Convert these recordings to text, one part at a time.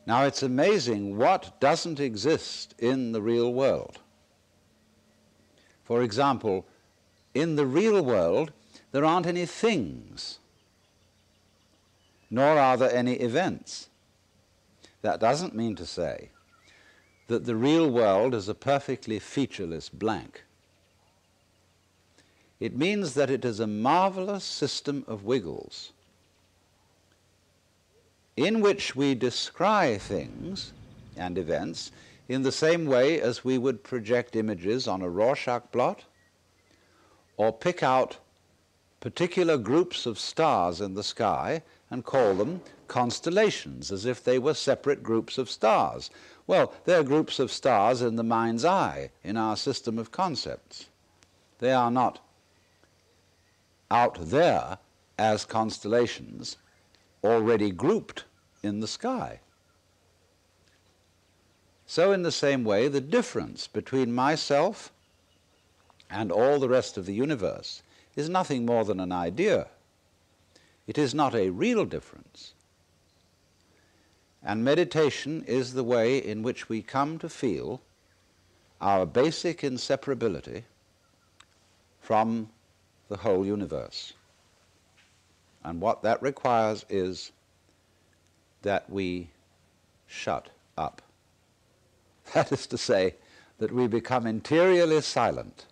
Now, it's amazing what doesn't exist in the real world. For example, in the real world, there aren't any things, nor are there any events. That doesn't mean to say that the real world is a perfectly featureless blank. It means that it is a marvelous system of wiggles in which we descry things and events in the same way as we would project images on a Rorschach blot or pick out particular groups of stars in the sky and call them constellations, as if they were separate groups of stars. Well, they're groups of stars in the mind's eye, in our system of concepts. They are not out there as constellations already grouped in the sky. So in the same way, the difference between myself and all the rest of the universe is nothing more than an idea. It is not a real difference. And meditation is the way in which we come to feel our basic inseparability from the whole universe. And what that requires is that we shut up. That is to say, that we become interiorly silent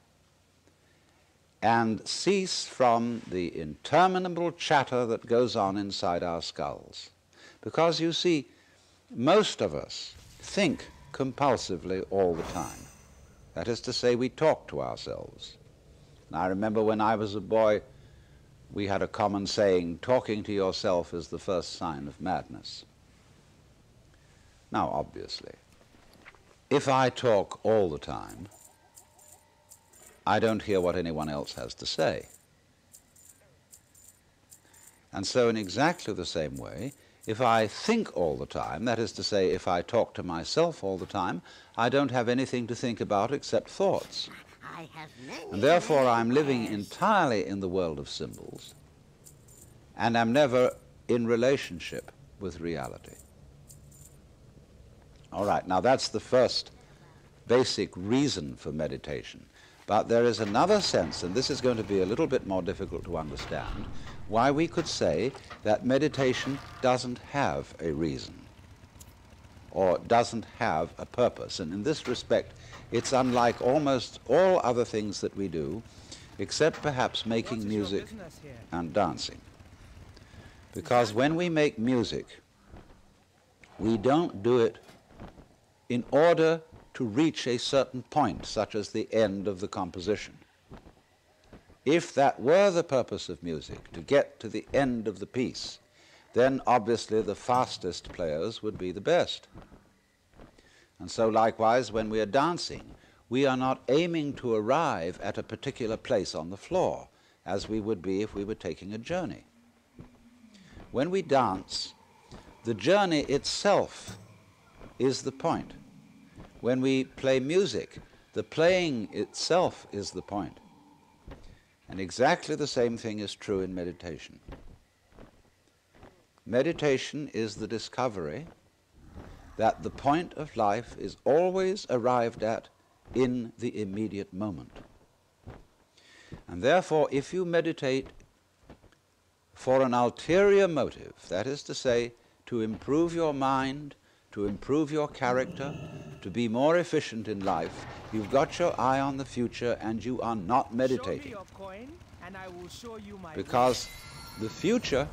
and cease from the interminable chatter that goes on inside our skulls. Because, you see, most of us think compulsively all the time. That is to say, we talk to ourselves. And I remember when I was a boy, we had a common saying, talking to yourself is the first sign of madness. Now, obviously, if I talk all the time, I don't hear what anyone else has to say. And so in exactly the same way, if I think all the time, that is to say, if I talk to myself all the time, I don't have anything to think about except thoughts. And therefore I'm living entirely in the world of symbols, and I'm never in relationship with reality. All right, now that's the first basic reason for meditation. But there is another sense, and this is going to be a little bit more difficult to understand, why we could say that meditation doesn't have a reason or doesn't have a purpose. And in this respect, it's unlike almost all other things that we do, except perhaps making music and dancing. Because when we make music, we don't do it in order to reach a certain point, such as the end of the composition. If that were the purpose of music, to get to the end of the piece, then obviously the fastest players would be the best. And so likewise, when we are dancing, we are not aiming to arrive at a particular place on the floor, as we would be if we were taking a journey. When we dance, the journey itself is the point. When we play music, the playing itself is the point. And exactly the same thing is true in meditation. Meditation is the discovery that the point of life is always arrived at in the immediate moment. And therefore, if you meditate for an ulterior motive, that is to say, to improve your mind, to improve your character, to be more efficient in life, you've got your eye on the future and you are not meditating. Show me your coin and I will show you my because the future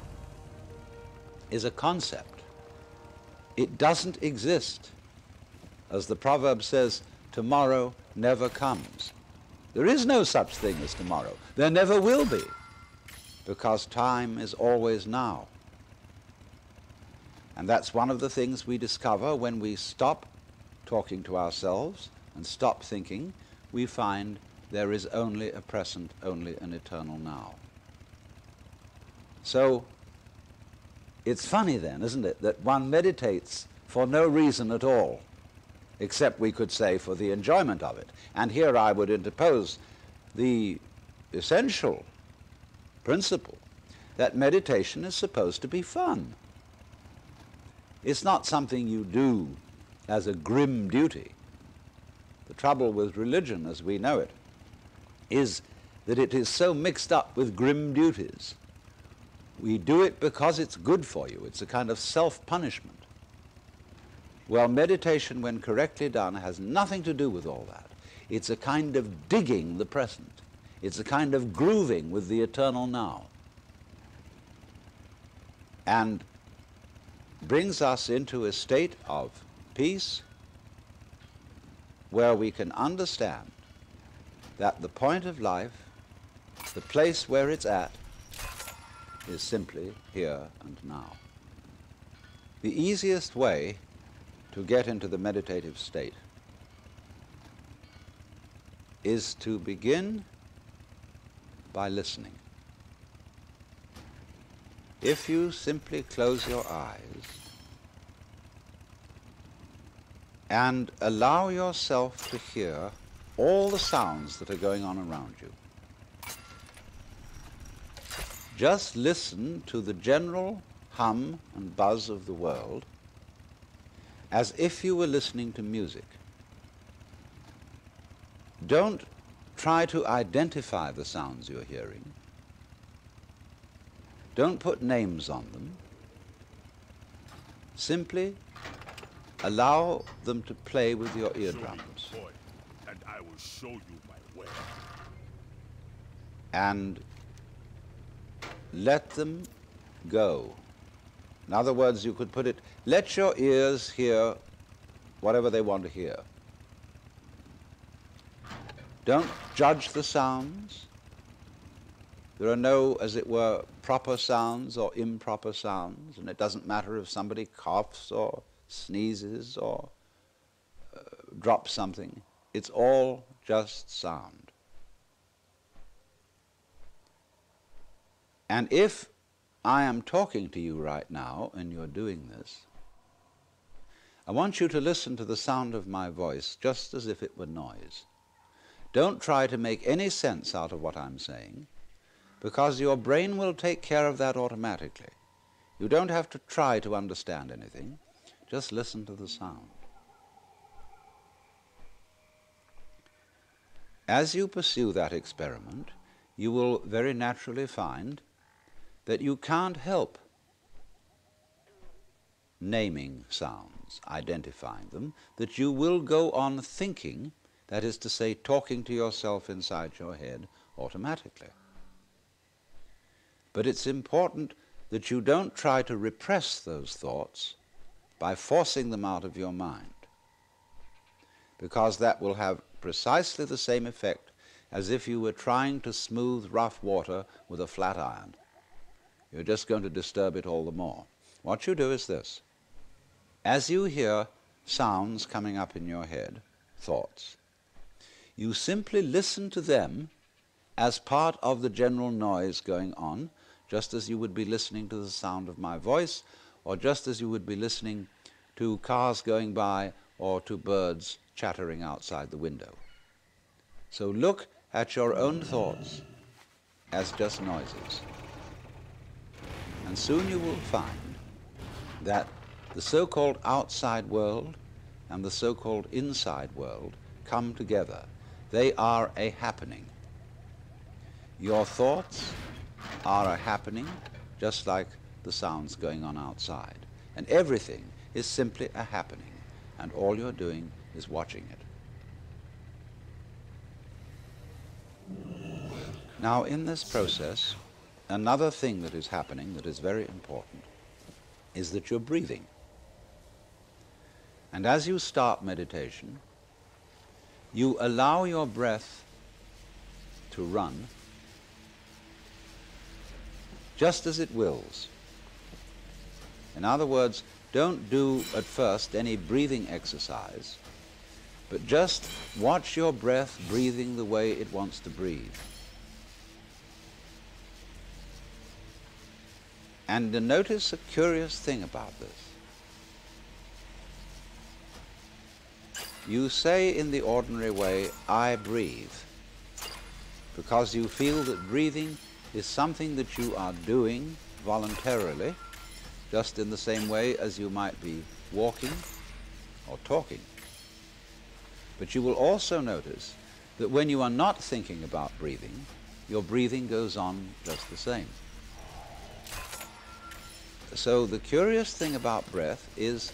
is a concept. It doesn't exist. As the proverb says, tomorrow never comes. There is no such thing as tomorrow. There never will be, because time is always now. And that's one of the things we discover when we stop talking to ourselves and stop thinking. We find there is only a present, only an eternal now. So it's funny then, isn't it, that one meditates for no reason at all, except we could say for the enjoyment of it. And here I would interpose the essential principle that meditation is supposed to be fun. It's not something you do as a grim duty. The trouble with religion as we know it is that it is so mixed up with grim duties. We do it because it's good for you. It's a kind of self-punishment. Well, meditation, when correctly done, has nothing to do with all that. It's a kind of digging the present. It's a kind of grooving with the eternal now. And brings us into a state of peace where we can understand that the point of life, the place where it's at, is simply here and now. The easiest way to get into the meditative state is to begin by listening. If you simply close your eyes and allow yourself to hear all the sounds that are going on around you, just listen to the general hum and buzz of the world as if you were listening to music. Don't try to identify the sounds you're hearing. Don't put names on them. Simply allow them to play with your eardrums. And I will show you my way. And let them go. In other words, you could put it, let your ears hear whatever they want to hear. Don't judge the sounds. There are no, as it were, proper sounds or improper sounds, and it doesn't matter if somebody coughs or sneezes or drops something. It's all just sound. And if I am talking to you right now and you're doing this, I want you to listen to the sound of my voice just as if it were noise. Don't try to make any sense out of what I'm saying, because your brain will take care of that automatically. You don't have to try to understand anything. Just listen to the sound. As you pursue that experiment, you will very naturally find that you can't help naming sounds, identifying them, that you will go on thinking, that is to say, talking to yourself inside your head automatically. But it's important that you don't try to repress those thoughts by forcing them out of your mind, because that will have precisely the same effect as if you were trying to smooth rough water with a flat iron. You're just going to disturb it all the more. What you do is this. As you hear sounds coming up in your head, thoughts, you simply listen to them as part of the general noise going on, just as you would be listening to the sound of my voice, or just as you would be listening to cars going by or to birds chattering outside the window. So look at your own thoughts as just noises. And soon you will find that the so-called outside world and the so-called inside world come together. They are a happening. Your thoughts are a happening, just like the sounds going on outside. And everything is simply a happening, and all you're doing is watching it. Now, in this process, another thing that is happening that is very important is that you're breathing. And as you start meditation, you allow your breath to run just as it wills. In other words, don't do at first any breathing exercise, but just watch your breath breathing the way it wants to breathe. And notice a curious thing about this. You say in the ordinary way, I breathe, because you feel that breathing is something that you are doing voluntarily just in the same way as you might be walking or talking. But you will also notice that when you are not thinking about breathing, your breathing goes on just the same. So the curious thing about breath is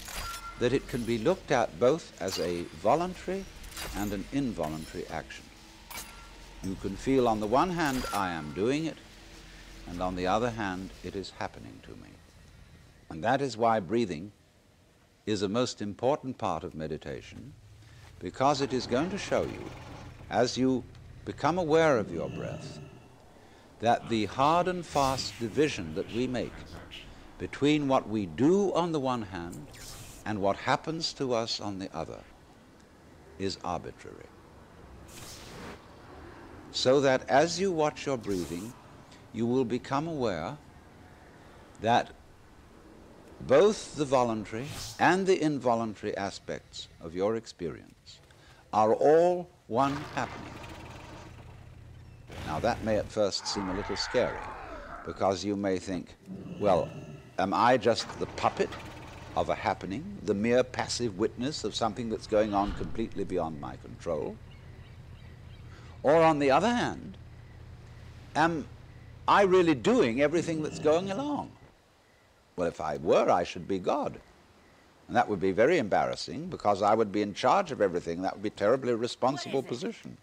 that it can be looked at both as a voluntary and an involuntary action. You can feel on the one hand, I am doing it, and on the other hand, it is happening to me. And that is why breathing is a most important part of meditation, because it is going to show you, as you become aware of your breath, that the hard and fast division that we make between what we do on the one hand and what happens to us on the other is arbitrary. So that as you watch your breathing, you will become aware that both the voluntary and the involuntary aspects of your experience are all one happening. Now that may at first seem a little scary, because you may think, well, am I just the puppet of a happening, the mere passive witness of something that's going on completely beyond my control? Or on the other hand, am I really doing everything that's going along? Well, if I were, I should be God. And that would be very embarrassing, because I would be in charge of everything. That would be a terribly responsible position.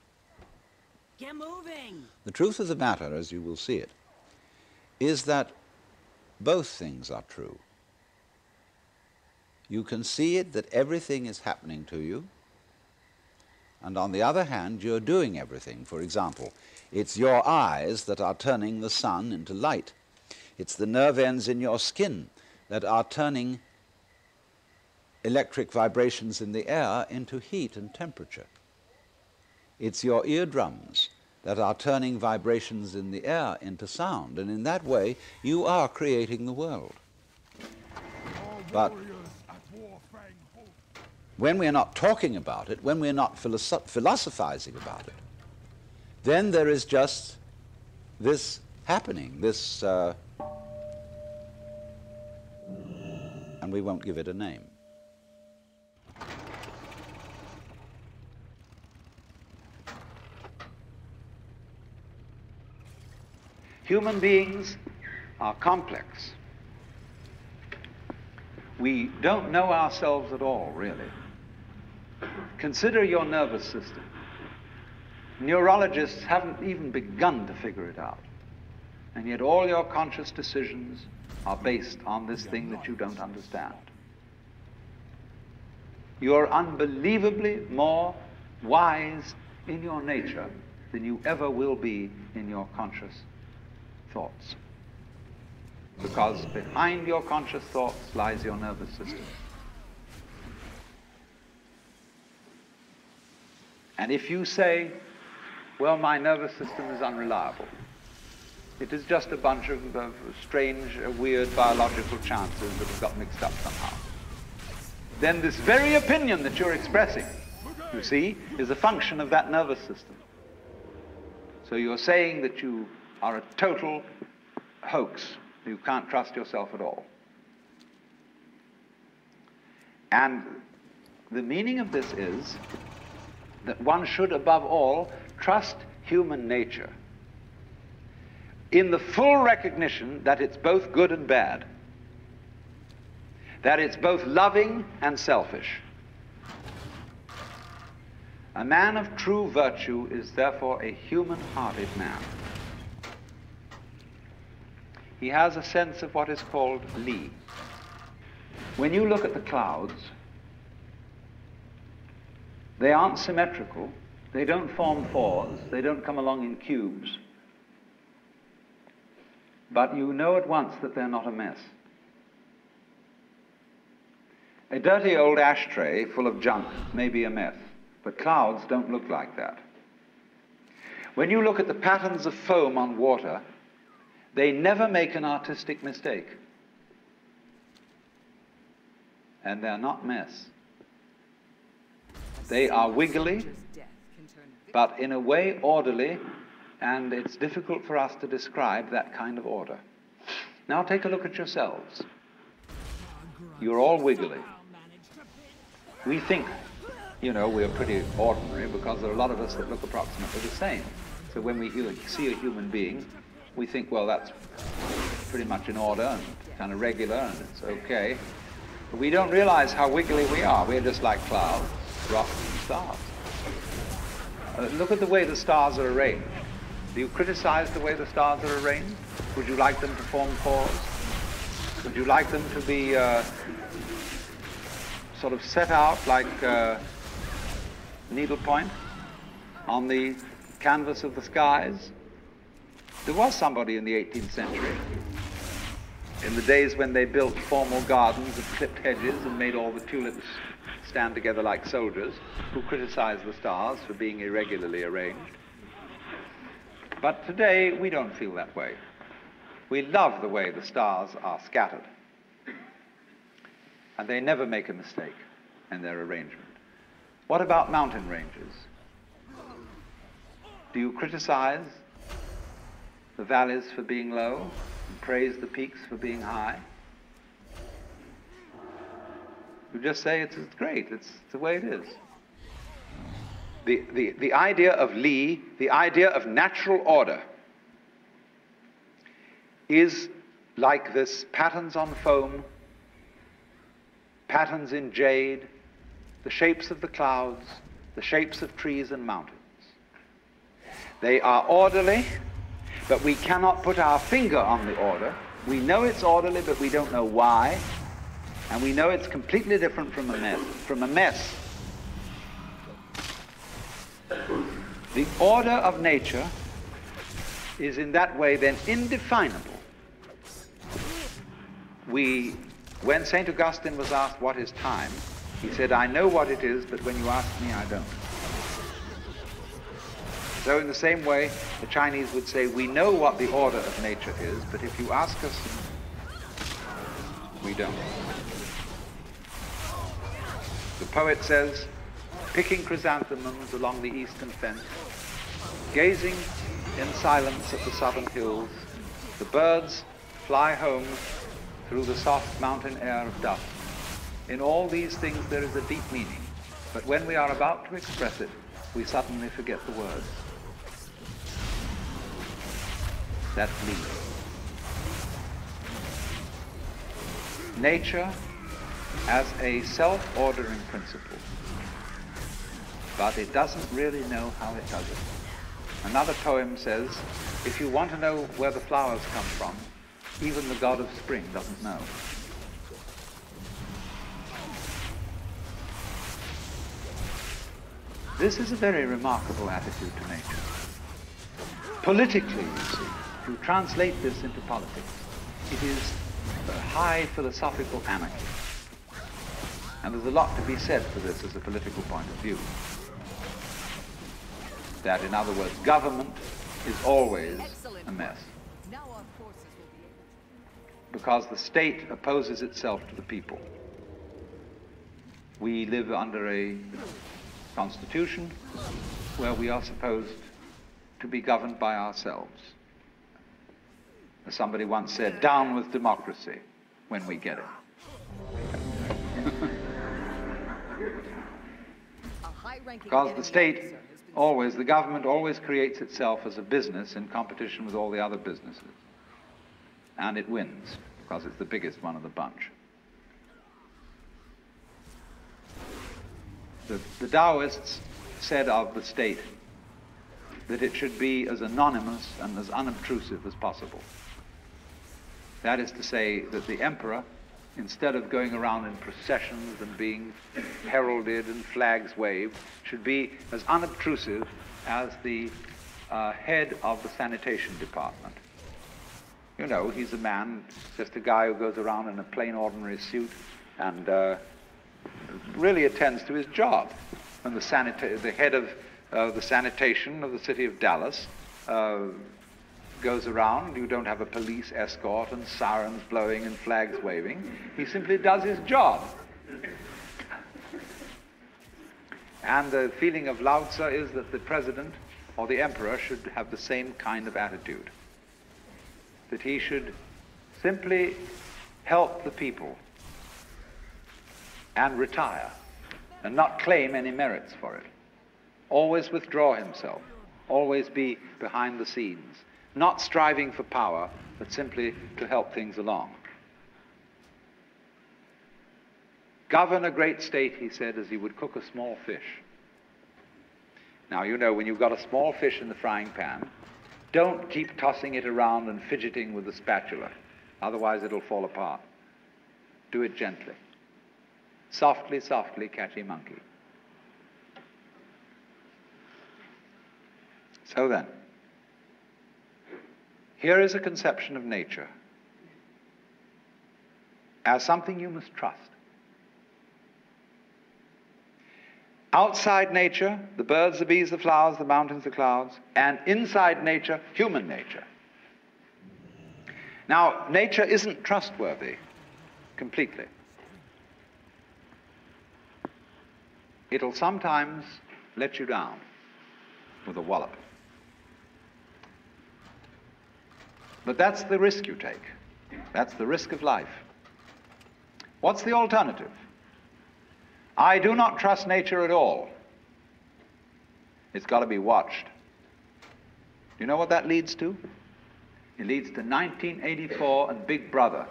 Get moving! The truth of the matter, as you will see it, is that both things are true. You can see it that everything is happening to you, and on the other hand, you're doing everything. For example, it's your eyes that are turning the sun into light. It's the nerve ends in your skin that are turning electric vibrations in the air into heat and temperature. It's your eardrums that are turning vibrations in the air into sound, and in that way you are creating the world. But when we're not talking about it, when we're not philosophizing about it, then there is just this happening, this, and we won't give it a name. Human beings are complex. We don't know ourselves at all, really. Consider your nervous system. Neurologists haven't even begun to figure it out. And yet all your conscious decisions are based on this thing that you don't understand. You're unbelievably more wise in your nature than you ever will be in your conscious thoughts. Because behind your conscious thoughts lies your nervous system. And if you say, well, my nervous system is unreliable, it is just a bunch of strange, weird biological chances that have got mixed up somehow, then this very opinion that you're expressing, you see, is a function of that nervous system. So you're saying that you are a total hoax. You can't trust yourself at all. And the meaning of this is that one should, above all, trust human nature in the full recognition that it's both good and bad, that it's both loving and selfish. A man of true virtue is therefore a human-hearted man. He has a sense of what is called Li. When you look at the clouds, they aren't symmetrical, they don't form fours, they don't come along in cubes, but you know at once that they're not a mess. A dirty old ashtray full of junk may be a mess, but clouds don't look like that. When you look at the patterns of foam on water, they never make an artistic mistake. And they're not mess. They are wiggly, but in a way orderly, and it's difficult for us to describe that kind of order. Now take a look at yourselves. you're all wiggly. We think, we're pretty ordinary because there are a lot of us that look approximately the same. So when we see a human being, we think, well, that's pretty much in order and kind of regular and it's okay. But we don't realize how wiggly we are. We're just like clouds, rocks, and stars. Look at the way the stars are arranged. Do you criticize the way the stars are arranged? Would you like them to form cores? Would you like them to be sort of set out like needlepoint on the canvas of the skies? There was somebody in the 18th century, in the days when they built formal gardens of clipped hedges and made all the tulips stand together like soldiers, who criticized the stars for being irregularly arranged. But today, we don't feel that way. We love the way the stars are scattered. And they never make a mistake in their arrangement. What about mountain ranges? Do you criticize the valleys for being low and praise the peaks for being high? You just say it's great, it's the way it is. The idea of Li, the idea of natural order, is like this patterns on foam, patterns in jade, the shapes of the clouds, the shapes of trees and mountains. They are orderly, but we cannot put our finger on the order. We know it's orderly, but we don't know why. And we know it's completely different from a mess. The order of nature is in that way then indefinable. When St. Augustine was asked what is time, he said, I know what it is, but when you ask me, I don't. So in the same way, the Chinese would say, we know what the order of nature is, but if you ask us, we don't. The poet says, picking chrysanthemums along the eastern fence, gazing in silence at the southern hills, the birds fly home through the soft mountain air of dusk. In all these things there is a deep meaning, but when we are about to express it, we suddenly forget the words. That's Li. Nature as a self-ordering principle, but it doesn't really know how it does it. Another poem says, if you want to know where the flowers come from, even the god of spring doesn't know. This is a very remarkable attitude to nature. Politically, you see, if you translate this into politics, it is a high philosophical anarchy. And there's a lot to be said for this as a political point of view. That, in other words, government is always a mess. Because the state opposes itself to the people. We live under a constitution where we are supposed to be governed by ourselves. As somebody once said, down with democracy when we get it. Because the state always, the government always creates itself as a business in competition with all the other businesses. And it wins, because it's the biggest one of the bunch. The Taoists said of the state that it should be as anonymous and as unobtrusive as possible. That is to say that the emperor, instead of going around in processions and being heralded and flags waved, should be as unobtrusive as the head of the sanitation department. You know, he's a man, just a guy who goes around in a plain ordinary suit and really attends to his job. And the head of the sanitation of the city of Dallas goes around. You don't have a police escort and sirens blowing and flags waving. He simply does his job. And the feeling of Lao Tzu is that the president or the emperor should have the same kind of attitude. That he should simply help the people and retire and not claim any merits for it. Always withdraw himself, always be behind the scenes, not striving for power, but simply to help things along. Govern a great state, he said, as he would cook a small fish. Now, you know, when you've got a small fish in the frying pan, don't keep tossing it around and fidgeting with the spatula, otherwise it'll fall apart. Do it gently. Softly, softly, catchy monkey. So then, here is a conception of nature as something you must trust. Outside nature, the birds, the bees, the flowers, the mountains, the clouds, and inside nature, human nature. Now, nature isn't trustworthy completely. It'll sometimes let you down with a wallop. But that's the risk you take. That's the risk of life. What's the alternative? I do not trust nature at all. It's got to be watched. Do you know what that leads to? It leads to 1984 and Big Brother.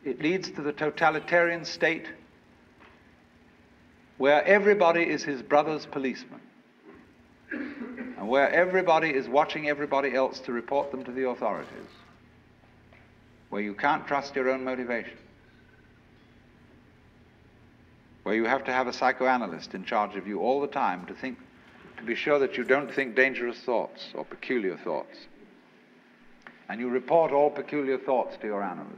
It leads to the totalitarian state where everybody is his brother's policeman, and where everybody is watching everybody else to report them to the authorities, where you can't trust your own motivation, where you have to have a psychoanalyst in charge of you all the time to be sure that you don't think dangerous thoughts or peculiar thoughts. And you report all peculiar thoughts to your analyst,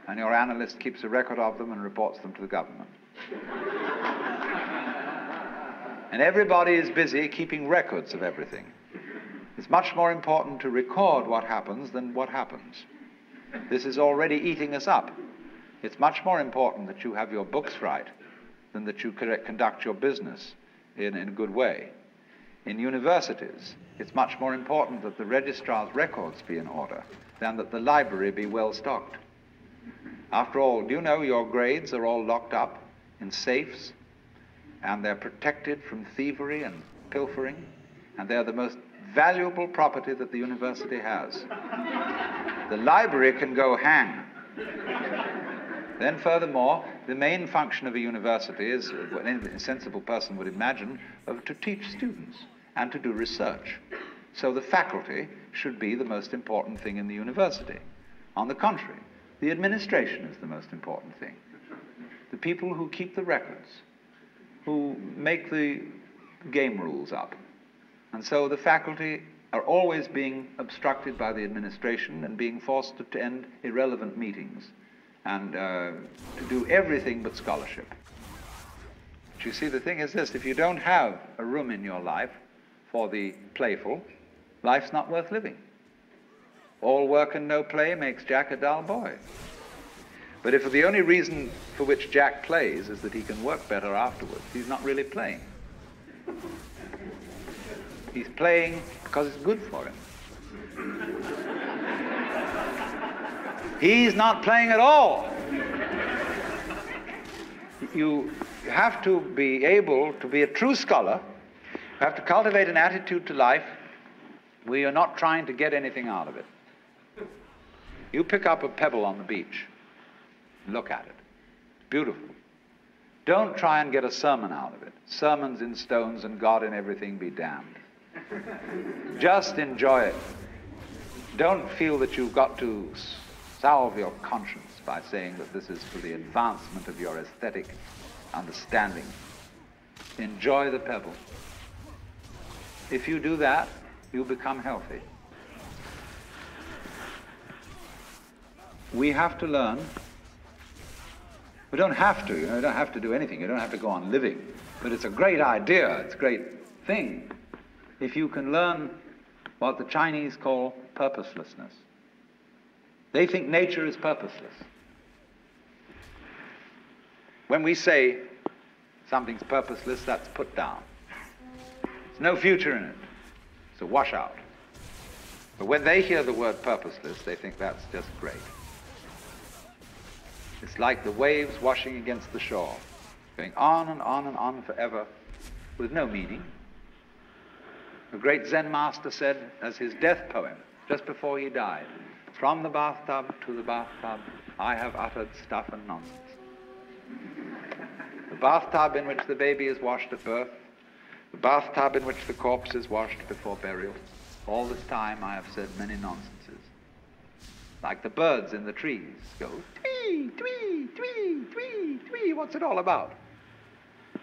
and your analyst keeps a record of them and reports them to the government. And everybody is busy keeping records of everything. It's much more important to record what happens than what happens. This is already eating us up. It's much more important that you have your books right than that you conduct your business in a good way. In universities, it's much more important that the registrar's records be in order than that the library be well stocked. After all, do you know your grades are all locked up in safes, and they're protected from thievery and pilfering, and they're the most valuable property that the university has. The library can go hang. Then furthermore, the main function of a university is, what any sensible person would imagine, to teach students and to do research. So the faculty should be the most important thing in the university. On the contrary, the administration is the most important thing. The people who keep the records, who make the game rules up. And so the faculty are always being obstructed by the administration and being forced to attend irrelevant meetings and to do everything but scholarship. But you see, the thing is this: if you don't have a room in your life for the playful, life's not worth living. All work and no play makes Jack a dull boy. But if the only reason for which Jack plays is that he can work better afterwards, he's not really playing. He's playing because it's good for him. He's not playing at all. You have to be able to be a true scholar. You have to cultivate an attitude to life where you're not trying to get anything out of it. You pick up a pebble on the beach. Look at it. It's beautiful. Don't try and get a sermon out of it. Sermons in stones and God in everything be damned. Just enjoy it. Don't feel that you've got to salve your conscience by saying that this is for the advancement of your aesthetic understanding. Enjoy the pebble. If you do that, you become healthy. We have to learn. We don't have to, you don't have to do anything. You don't have to go on living. But it's a great idea. It's a great thing if you can learn what the Chinese call purposelessness. They think nature is purposeless. When we say something's purposeless, that's put down. There's no future in it. It's a washout. But when they hear the word purposeless, they think that's just great. It's like the waves washing against the shore, going on and on and on forever with no meaning. A great Zen master said as his death poem, just before he died, "From the bathtub to the bathtub, I have uttered stuff and nonsense." The bathtub in which the baby is washed at birth, the bathtub in which the corpse is washed before burial, all this time I have said many nonsenses. Like the birds in the trees go, twee, twee, twee, twee, twee, what's it all about?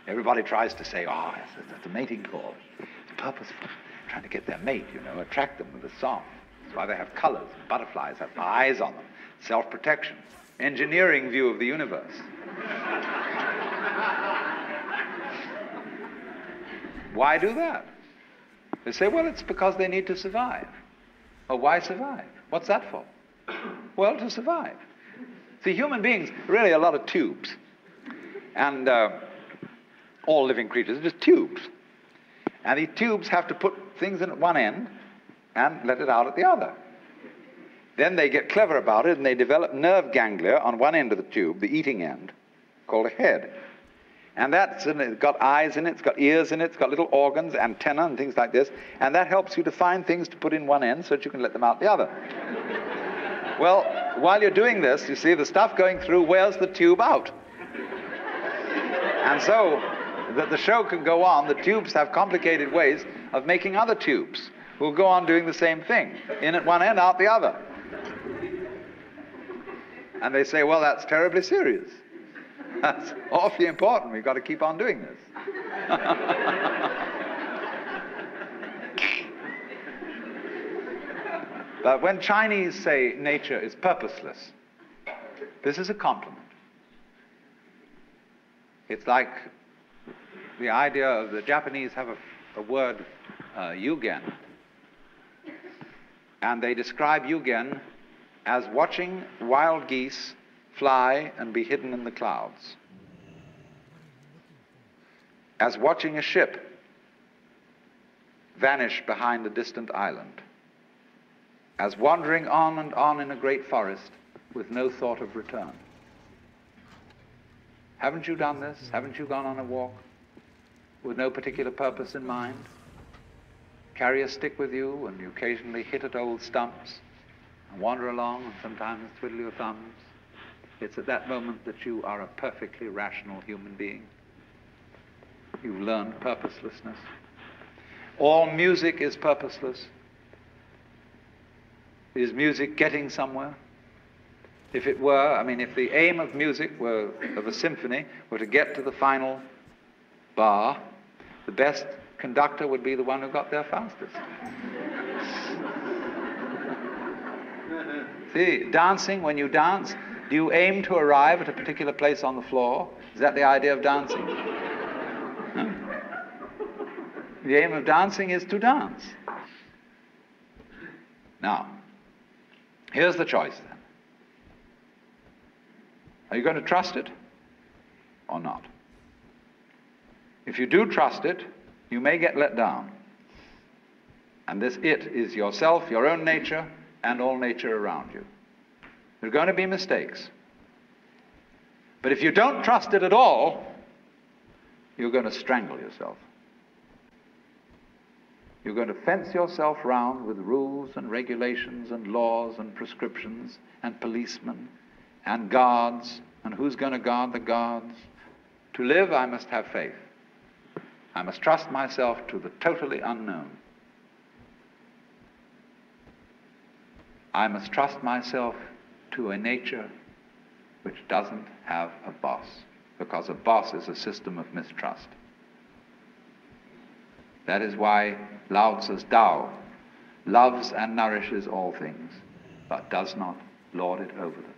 Everybody tries to say, oh, it's a mating call. It's purposeful, trying to get their mate, attract them with a song. That's why they have colors. Butterflies have eyes on them. Self-protection. Engineering view of the universe. Why do that? They say, well, it's because they need to survive. Oh, why survive? What's that for? Well, to survive. See, human beings are really a lot of tubes. And all living creatures are just tubes. And these tubes have to put things in at one end and let it out at the other. Then they get clever about it and they develop nerve ganglia on one end of the tube, the eating end, called a head. And it's got eyes in it, it's got ears in it, it's got little organs, antenna and things like this, and that helps you to find things to put in one end so that you can let them out the other. Well, while you're doing this, you see the stuff going through wears the tube out. And so that the show can go on, the tubes have complicated ways of making other tubes who will go on doing the same thing, in at one end, out the other. And they say, well, that's terribly serious. That's awfully important. We've got to keep on doing this. But when Chinese say nature is purposeless, this is a compliment. It's like the idea of the Japanese have a word, yugen, and they describe yugen as watching wild geese fly and be hidden in the clouds, as watching a ship vanish behind a distant island, as wandering on and on in a great forest with no thought of return. Haven't you done this? Haven't you gone on a walk with no particular purpose in mind? Carry a stick with you and you occasionally hit at old stumps and wander along and sometimes twiddle your thumbs. It's at that moment that you are a perfectly rational human being. You've learned purposelessness. All music is purposeless. Is music getting somewhere? If it were, if the aim of music were, of a symphony, were to get to the final bar, the best conductor would be the one who got there fastest. See, dancing, when you dance, do you aim to arrive at a particular place on the floor? Is that the idea of dancing? No? The aim of dancing is to dance. Now, here's the choice then. Are you going to trust it or not? If you do trust it, you may get let down. And this it is yourself, your own nature, and all nature around you. There are going to be mistakes. But if you don't trust it at all, you're going to strangle yourself. You're going to fence yourself round with rules and regulations and laws and prescriptions and policemen and guards, and who's going to guard the guards? To live, I must have faith. I must trust myself to the totally unknown. I must trust myself to a nature which doesn't have a boss, because a boss is a system of mistrust. That is why Lao Tzu's Tao loves and nourishes all things, but does not lord it over them.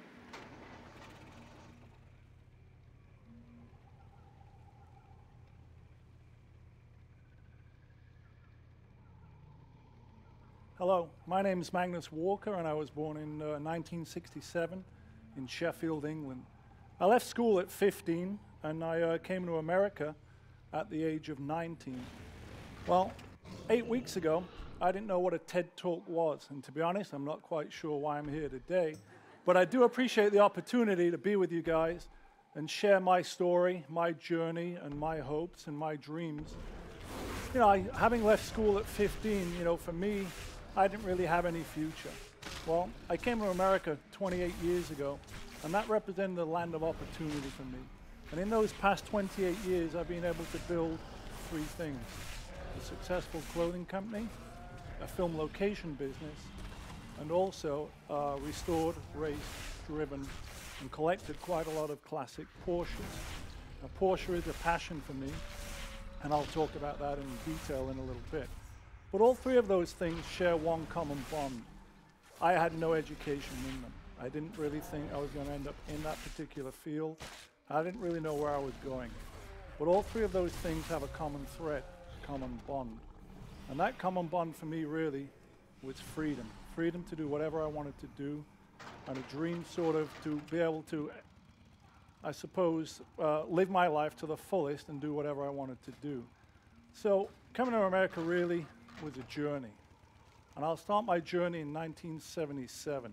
Hello, my name is Magnus Walker and I was born in 1967 in Sheffield, England. I left school at 15 and I came to America at the age of 19. Well, 8 weeks ago, I didn't know what a TED Talk was, and to be honest, I'm not quite sure why I'm here today. But I do appreciate the opportunity to be with you guys and share my story, my journey, and my hopes and my dreams. You know, having left school at 15, you know, for me, I didn't really have any future. Well, I came to America 28 years ago, and that represented the land of opportunity for me. And in those past 28 years, I've been able to build three things: a successful clothing company, a film location business, and also restored, raced, driven, and collected quite a lot of classic Porsches. Now, Porsche is a passion for me, and I'll talk about that in detail in a little bit. But all three of those things share one common bond. I had no education in them. I didn't really think I was going to end up in that particular field. I didn't really know where I was going. But all three of those things have a common thread, a common bond. And that common bond for me really was freedom. Freedom to do whatever I wanted to do, and a dream sort of to be able to, I suppose, live my life to the fullest and do whatever I wanted to do. So coming to America really was a journey. And I'll start my journey in 1977.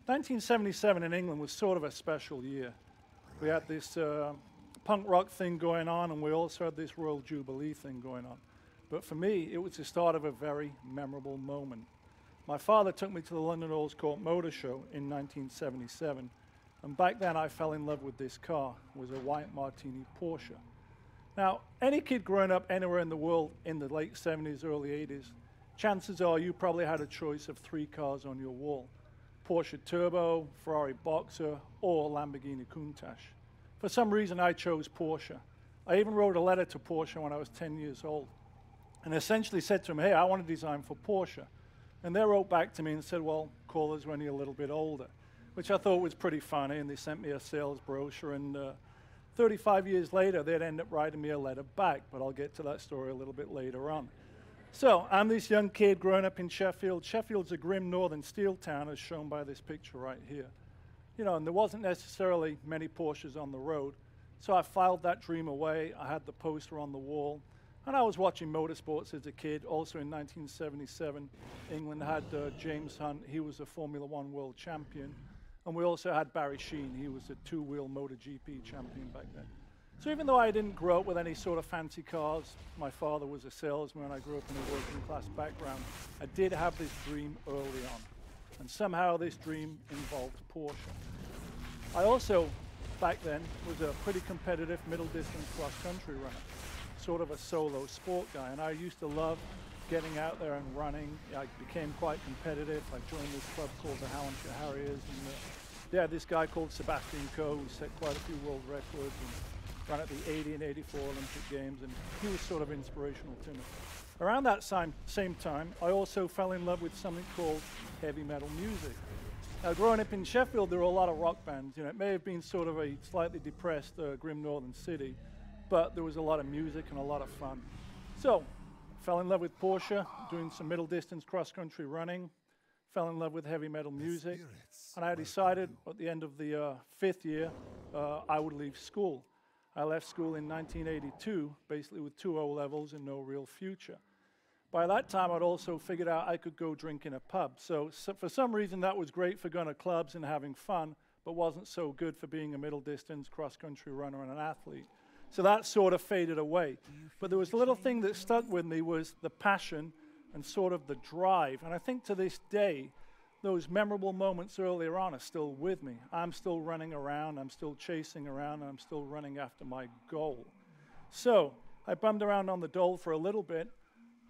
1977 in England was sort of a special year. We had this punk rock thing going on, and we also had this World Jubilee thing going on. But for me, it was the start of a very memorable moment. My father took me to the London Earls Court Motor Show in 1977, and back then I fell in love with this car. It was a white Martini Porsche. Now, any kid growing up anywhere in the world in the late 70s, early 80s, chances are you probably had a choice of three cars on your wall: Porsche Turbo, Ferrari Boxer, or Lamborghini Countach. For some reason, I chose Porsche. I even wrote a letter to Porsche when I was 10 years old and essentially said to them, hey, I want to design for Porsche. And they wrote back to me and said, well, call us when you're a little bit older, which I thought was pretty funny, and they sent me a sales brochure, and 35 years later, they'd end up writing me a letter back, but I'll get to that story a little bit later on. So I'm this young kid growing up in Sheffield. Sheffield's a grim northern steel town, as shown by this picture right here. You know, and there wasn't necessarily many Porsches on the road, so I filed that dream away. I had the poster on the wall, and I was watching motorsports as a kid. Also in 1977, England had James Hunt. He was a Formula One world champion. And we also had Barry Sheene. He was a two-wheel MotoGP champion back then. So even though I didn't grow up with any sort of fancy cars, my father was a salesman, I grew up in a working class background, I did have this dream early on. And somehow this dream involved Porsche. I also, back then, was a pretty competitive middle distance cross-country runner, sort of a solo sport guy. And I used to love getting out there and running. I became quite competitive. I joined this club called the Hampshire Harriers, and they had this guy called Sebastian Coe who set quite a few world records and ran at the 80 and 84 Olympic Games, and he was sort of inspirational to me. Around that same time, I also fell in love with something called heavy metal music. Now, growing up in Sheffield, there were a lot of rock bands. You know, it may have been sort of a slightly depressed, grim northern city, but there was a lot of music and a lot of fun. So, fell in love with Porsche, doing some middle distance cross-country running, fell in love with heavy metal music, and I decided at the end of the 5th year I would leave school. I left school in 1982, basically with 2 O-levels and no real future. By that time, I'd also figured out I could go drink in a pub. So for some reason, that was great for going to clubs and having fun, but wasn't so good for being a middle distance cross-country runner and an athlete. So that sort of faded away. But there was a little thing that stuck with me, was the passion and sort of the drive. And I think to this day, those memorable moments earlier on are still with me. I'm still running around, I'm still chasing around, and I'm still running after my goal. So I bummed around on the dole for a little bit,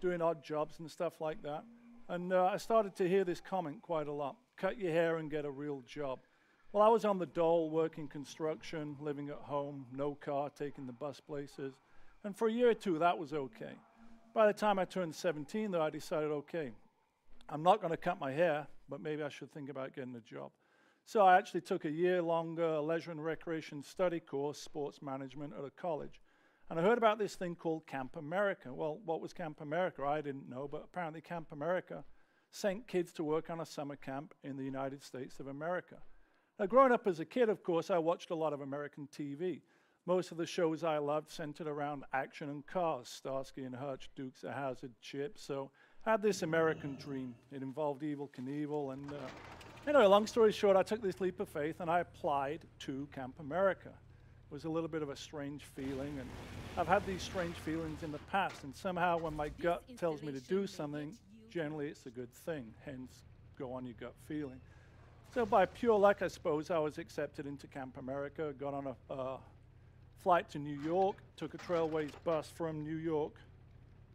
doing odd jobs and stuff like that. And I started to hear this comment quite a lot: cut your hair and get a real job. Well, I was on the dole, working construction, living at home, no car, taking the bus places. And for a year or two, that was okay. By the time I turned 17, though, I decided, okay, I'm not going to cut my hair, but maybe I should think about getting a job. So I actually took a year-long leisure and recreation study course, sports management, at a college. And I heard about this thing called Camp America. Well, what was Camp America? I didn't know, but apparently Camp America sent kids to work on a summer camp in the United States of America. Now, growing up as a kid, of course, I watched a lot of American TV. Most of the shows I loved centered around action and cars: Starsky and Hutch, Dukes of Hazzard, Chip. So I had this American dream. It involved Evel Knievel, and Anyway, long story short, I took this leap of faith and I applied to Camp America. It was a little bit of a strange feeling, and I've had these strange feelings in the past, and somehow when my gut tells me to do something, generally it's a good thing, hence go on your gut feeling. So by pure luck, I suppose, I was accepted into Camp America, got on a flight to New York, took a Trailways bus from New York,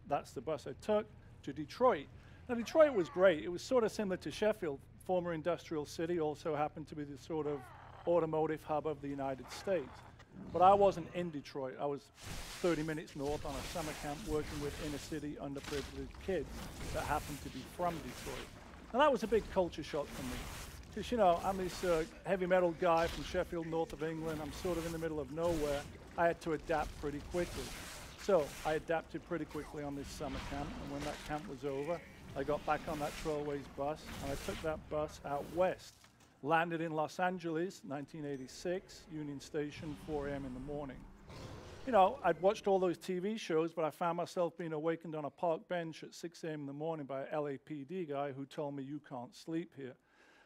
that's the bus I took, to Detroit. Now Detroit was great. It was sort of similar to Sheffield, former industrial city, also happened to be the sort of automotive hub of the United States. But I wasn't in Detroit. I was 30 minutes north on a summer camp working with inner city underprivileged kids that happened to be from Detroit. And that was a big culture shock for me. Because, you know, I'm this heavy metal guy from Sheffield, north of England. I'm sort of in the middle of nowhere. I had to adapt pretty quickly. So I adapted pretty quickly on this summer camp. And when that camp was over, I got back on that Trailways bus and I took that bus out west. Landed in Los Angeles, 1986, Union Station, 4 a.m. in the morning. You know, I'd watched all those TV shows, but I found myself being awakened on a park bench at 6 a.m. in the morning by an LAPD guy who told me, "You can't sleep here."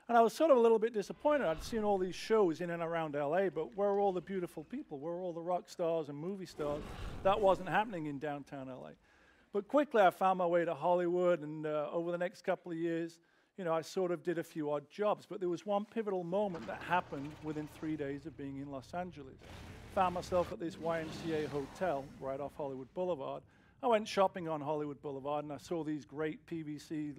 And I was sort of a little bit disappointed. I'd seen all these shows in and around LA, but where were all the beautiful people? Where were all the rock stars and movie stars? That wasn't happening in downtown LA. But quickly I found my way to Hollywood, and over the next couple of years, you know, I sort of did a few odd jobs, but there was one pivotal moment that happened within 3 days of being in Los Angeles. Found myself at this YMCA hotel right off Hollywood Boulevard. I went shopping on Hollywood Boulevard and I saw these great PVC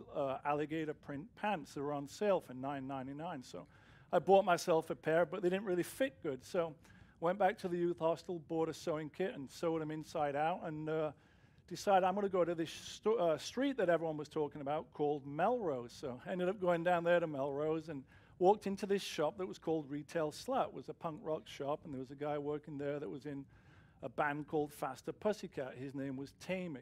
alligator print pants that were on sale for $9.99. So I bought myself a pair, but they didn't really fit good. So went back to the youth hostel, bought a sewing kit and sewed them inside out, and decided I'm going to go to this street that everyone was talking about called Melrose. So I ended up going down there to Melrose and walked into this shop that was called Retail Slut. It was a punk rock shop, and there was a guy working there that was in a band called Faster Pussycat. His name was Tammy.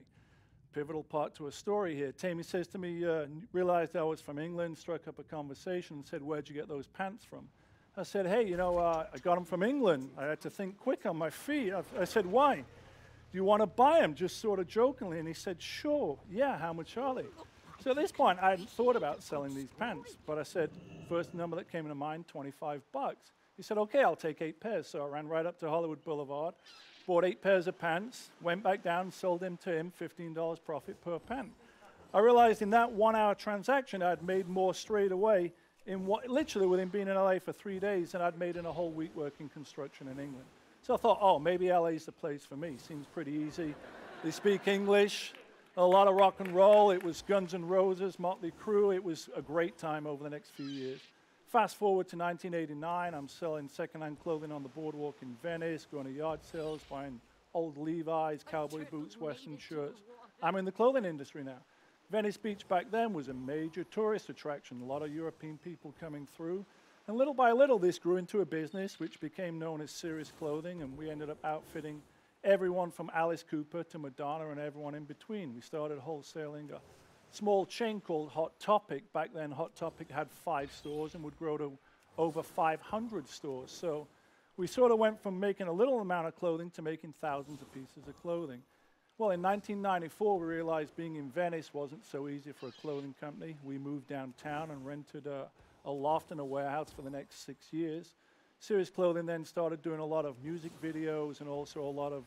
Pivotal part to a story here. Tammy says to me, realized I was from England, struck up a conversation and said, "Where'd you get those pants from?" I said, "Hey, you know, I got them from England." I had to think quick on my feet. I said, "Why? Do you want to buy them?" Just sort of jokingly. And he said, "Sure, yeah, how much are they?" So at this point, I hadn't thought about selling these pants, but I said, first number that came into mind, $25. He said, "Okay, I'll take 8 pairs. So I ran right up to Hollywood Boulevard, bought 8 pairs of pants, went back down, sold them to him, $15 profit per pant. I realized in that 1 hour transaction, I'd made more straight away in literally within being in LA for 3 days than I'd made in a whole week working construction in England. So I thought, oh, maybe LA's the place for me. Seems pretty easy. They speak English, a lot of rock and roll. It was Guns N' Roses, Motley Crue. It was a great time over the next few years. Fast forward to 1989, I'm selling secondhand clothing on the boardwalk in Venice, going to yard sales, buying old Levi's, cowboy boots, Western shirts. I'm in the clothing industry now. Venice Beach back then was a major tourist attraction, a lot of European people coming through. And little by little, this grew into a business which became known as Serious Clothing, and we ended up outfitting everyone from Alice Cooper to Madonna and everyone in between. We started wholesaling a small chain called Hot Topic. Back then, Hot Topic had 5 stores and would grow to over 500 stores. So we sort of went from making a little amount of clothing to making thousands of pieces of clothing. Well, in 1994, we realized being in Venice wasn't so easy for a clothing company. We moved downtown and rented a loft and a warehouse for the next 6 years. Serious Clothing then started doing a lot of music videos and also a lot of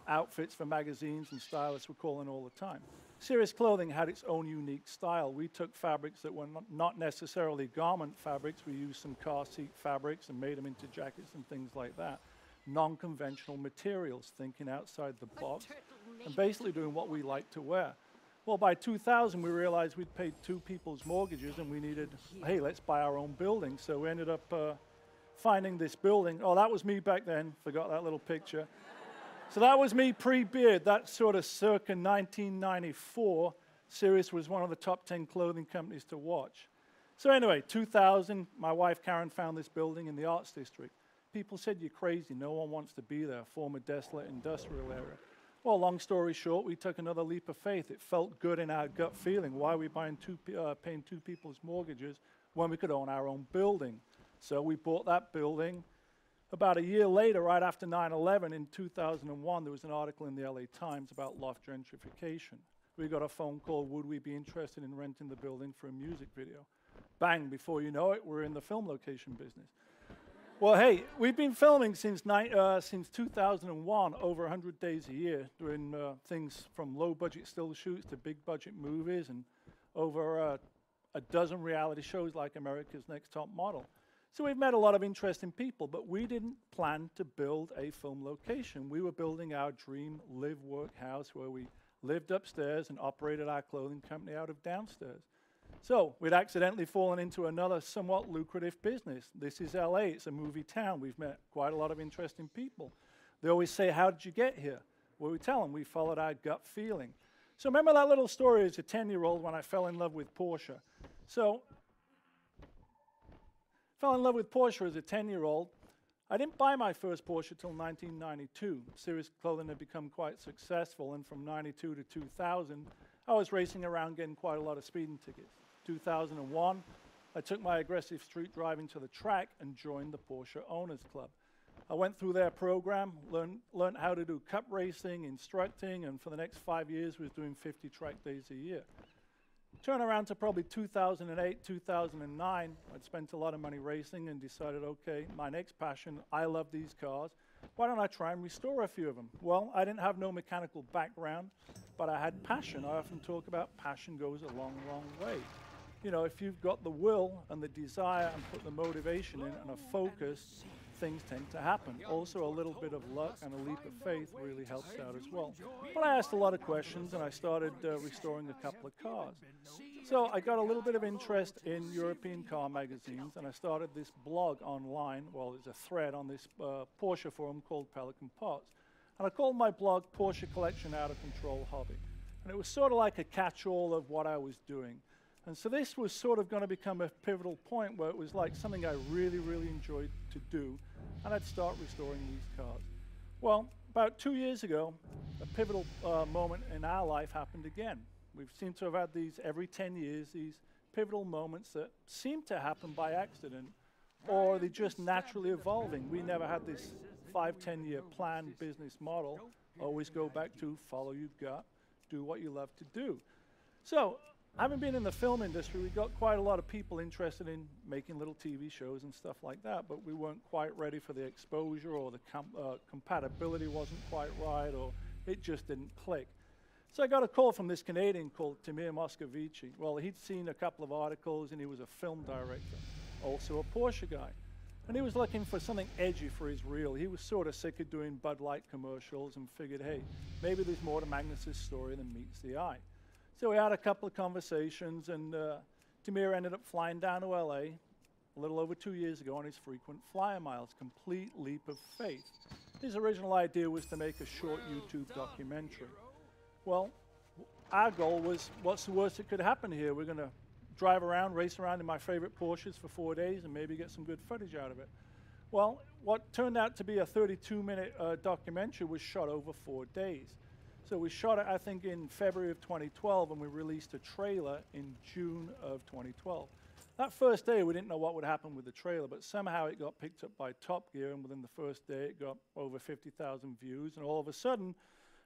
outfits for magazines, and stylists were calling all the time. Serious Clothing had its own unique style. We took fabrics that were not necessarily garment fabrics. We used some car seat fabrics and made them into jackets and things like that. Non-conventional materials, thinking outside the box, and basically doing what we like to wear. Well, by 2000, we realized we'd paid 2 people's mortgages and we needed, hey, let's buy our own building. So we ended up finding this building. Oh, that was me back then. Forgot that little picture. So that was me pre-beard. That's sort of circa 1994. Serious was one of the top 10 clothing companies to watch. So anyway, 2000, my wife Karen found this building in the Arts District. People said, "You're crazy. No one wants to be there." Former desolate industrial area. Well, long story short, we took another leap of faith. It felt good in our gut feeling. Why are we paying 2 people's mortgages when we could own our own building? So we bought that building. About a year later, right after 9/11, in 2001, there was an article in the LA Times about loft gentrification. We got a phone call, would we be interested in renting the building for a music video? bang, before you know it, we're in the film location business. Well, hey, we've been filming since 2001, over 100 days a year, doing things from low-budget still shoots to big-budget movies, and over a dozen reality shows like America's Next Top Model. So we've met a lot of interesting people, but we didn't plan to build a film location. We were building our dream live-work house where we lived upstairs and operated our clothing company out of downstairs. So we'd accidentally fallen into another somewhat lucrative business. This is LA, it's a movie town. We've met quite a lot of interesting people. They always say, how did you get here? Well, we tell them we followed our gut feeling. So remember that little story as a 10-year-old when I fell in love with Porsche. So, fell in love with Porsche as a 10-year-old. I didn't buy my first Porsche till 1992. Series clothing had become quite successful, and from 92 to 2000, I was racing around getting quite a lot of speeding tickets. 2001, I took my aggressive street driving to the track and joined the Porsche Owners Club. I went through their program, learned how to do cup racing, instructing, and for the next 5 years was doing 50 track days a year. Turn around to probably 2008, 2009, I'd spent a lot of money racing and decided, okay, my next passion, I love these cars. Why don't I try and restore a few of them? Well, I didn't have no mechanical background, but I had passion. I often talk about passion goes a long, long way. You know, if you've got the will and the desire and put the motivation in and a focus, things tend to happen. Also, a little bit of luck and a leap of faith really helps out as well. But I asked a lot of questions, and I started restoring a couple of cars. So I got a little bit of interest in European car magazines, and I started this blog online. Well, it's a thread on this Porsche forum called Pelican Pots. And I called my blog Porsche Collection Out of Control Hobby. And it was sort of like a catch-all of what I was doing. And so this was sort of going to become a pivotal point where it was like something I really, really enjoyed to do, and I'd start restoring these cars. Well, about 2 years ago, a pivotal moment in our life happened again. We seem to have had these every 10 years, these pivotal moments that seem to happen by accident, or they're just naturally evolving. We never had this 5-10-year planned business model. Always go back to follow your gut, do what you love to do. So, having been in the film industry, we got quite a lot of people interested in making little TV shows and stuff like that, but we weren't quite ready for the exposure, or the compatibility wasn't quite right, or it just didn't click. So I got a call from this Canadian called Tamir Moscovici. Well, he'd seen a couple of articles, and he was a film director, also a Porsche guy. And he was looking for something edgy for his reel. He was sort of sick of doing Bud Light commercials and figured, hey, maybe there's more to Magnus's story than meets the eye. So we had a couple of conversations, and Tamir ended up flying down to LA a little over 2 years ago on his frequent flyer miles. Complete leap of faith. His original idea was to make a short YouTube documentary. Well, our goal was, what's the worst that could happen here? We're going to drive around, race around in my favorite Porsches for 4 days and maybe get some good footage out of it. Well, what turned out to be a 32-minute documentary was shot over 4 days. So we shot it, I think, in February of 2012, and we released a trailer in June of 2012. That first day, we didn't know what would happen with the trailer, but somehow it got picked up by Top Gear, and within the first day, it got over 50,000 views, and all of a sudden,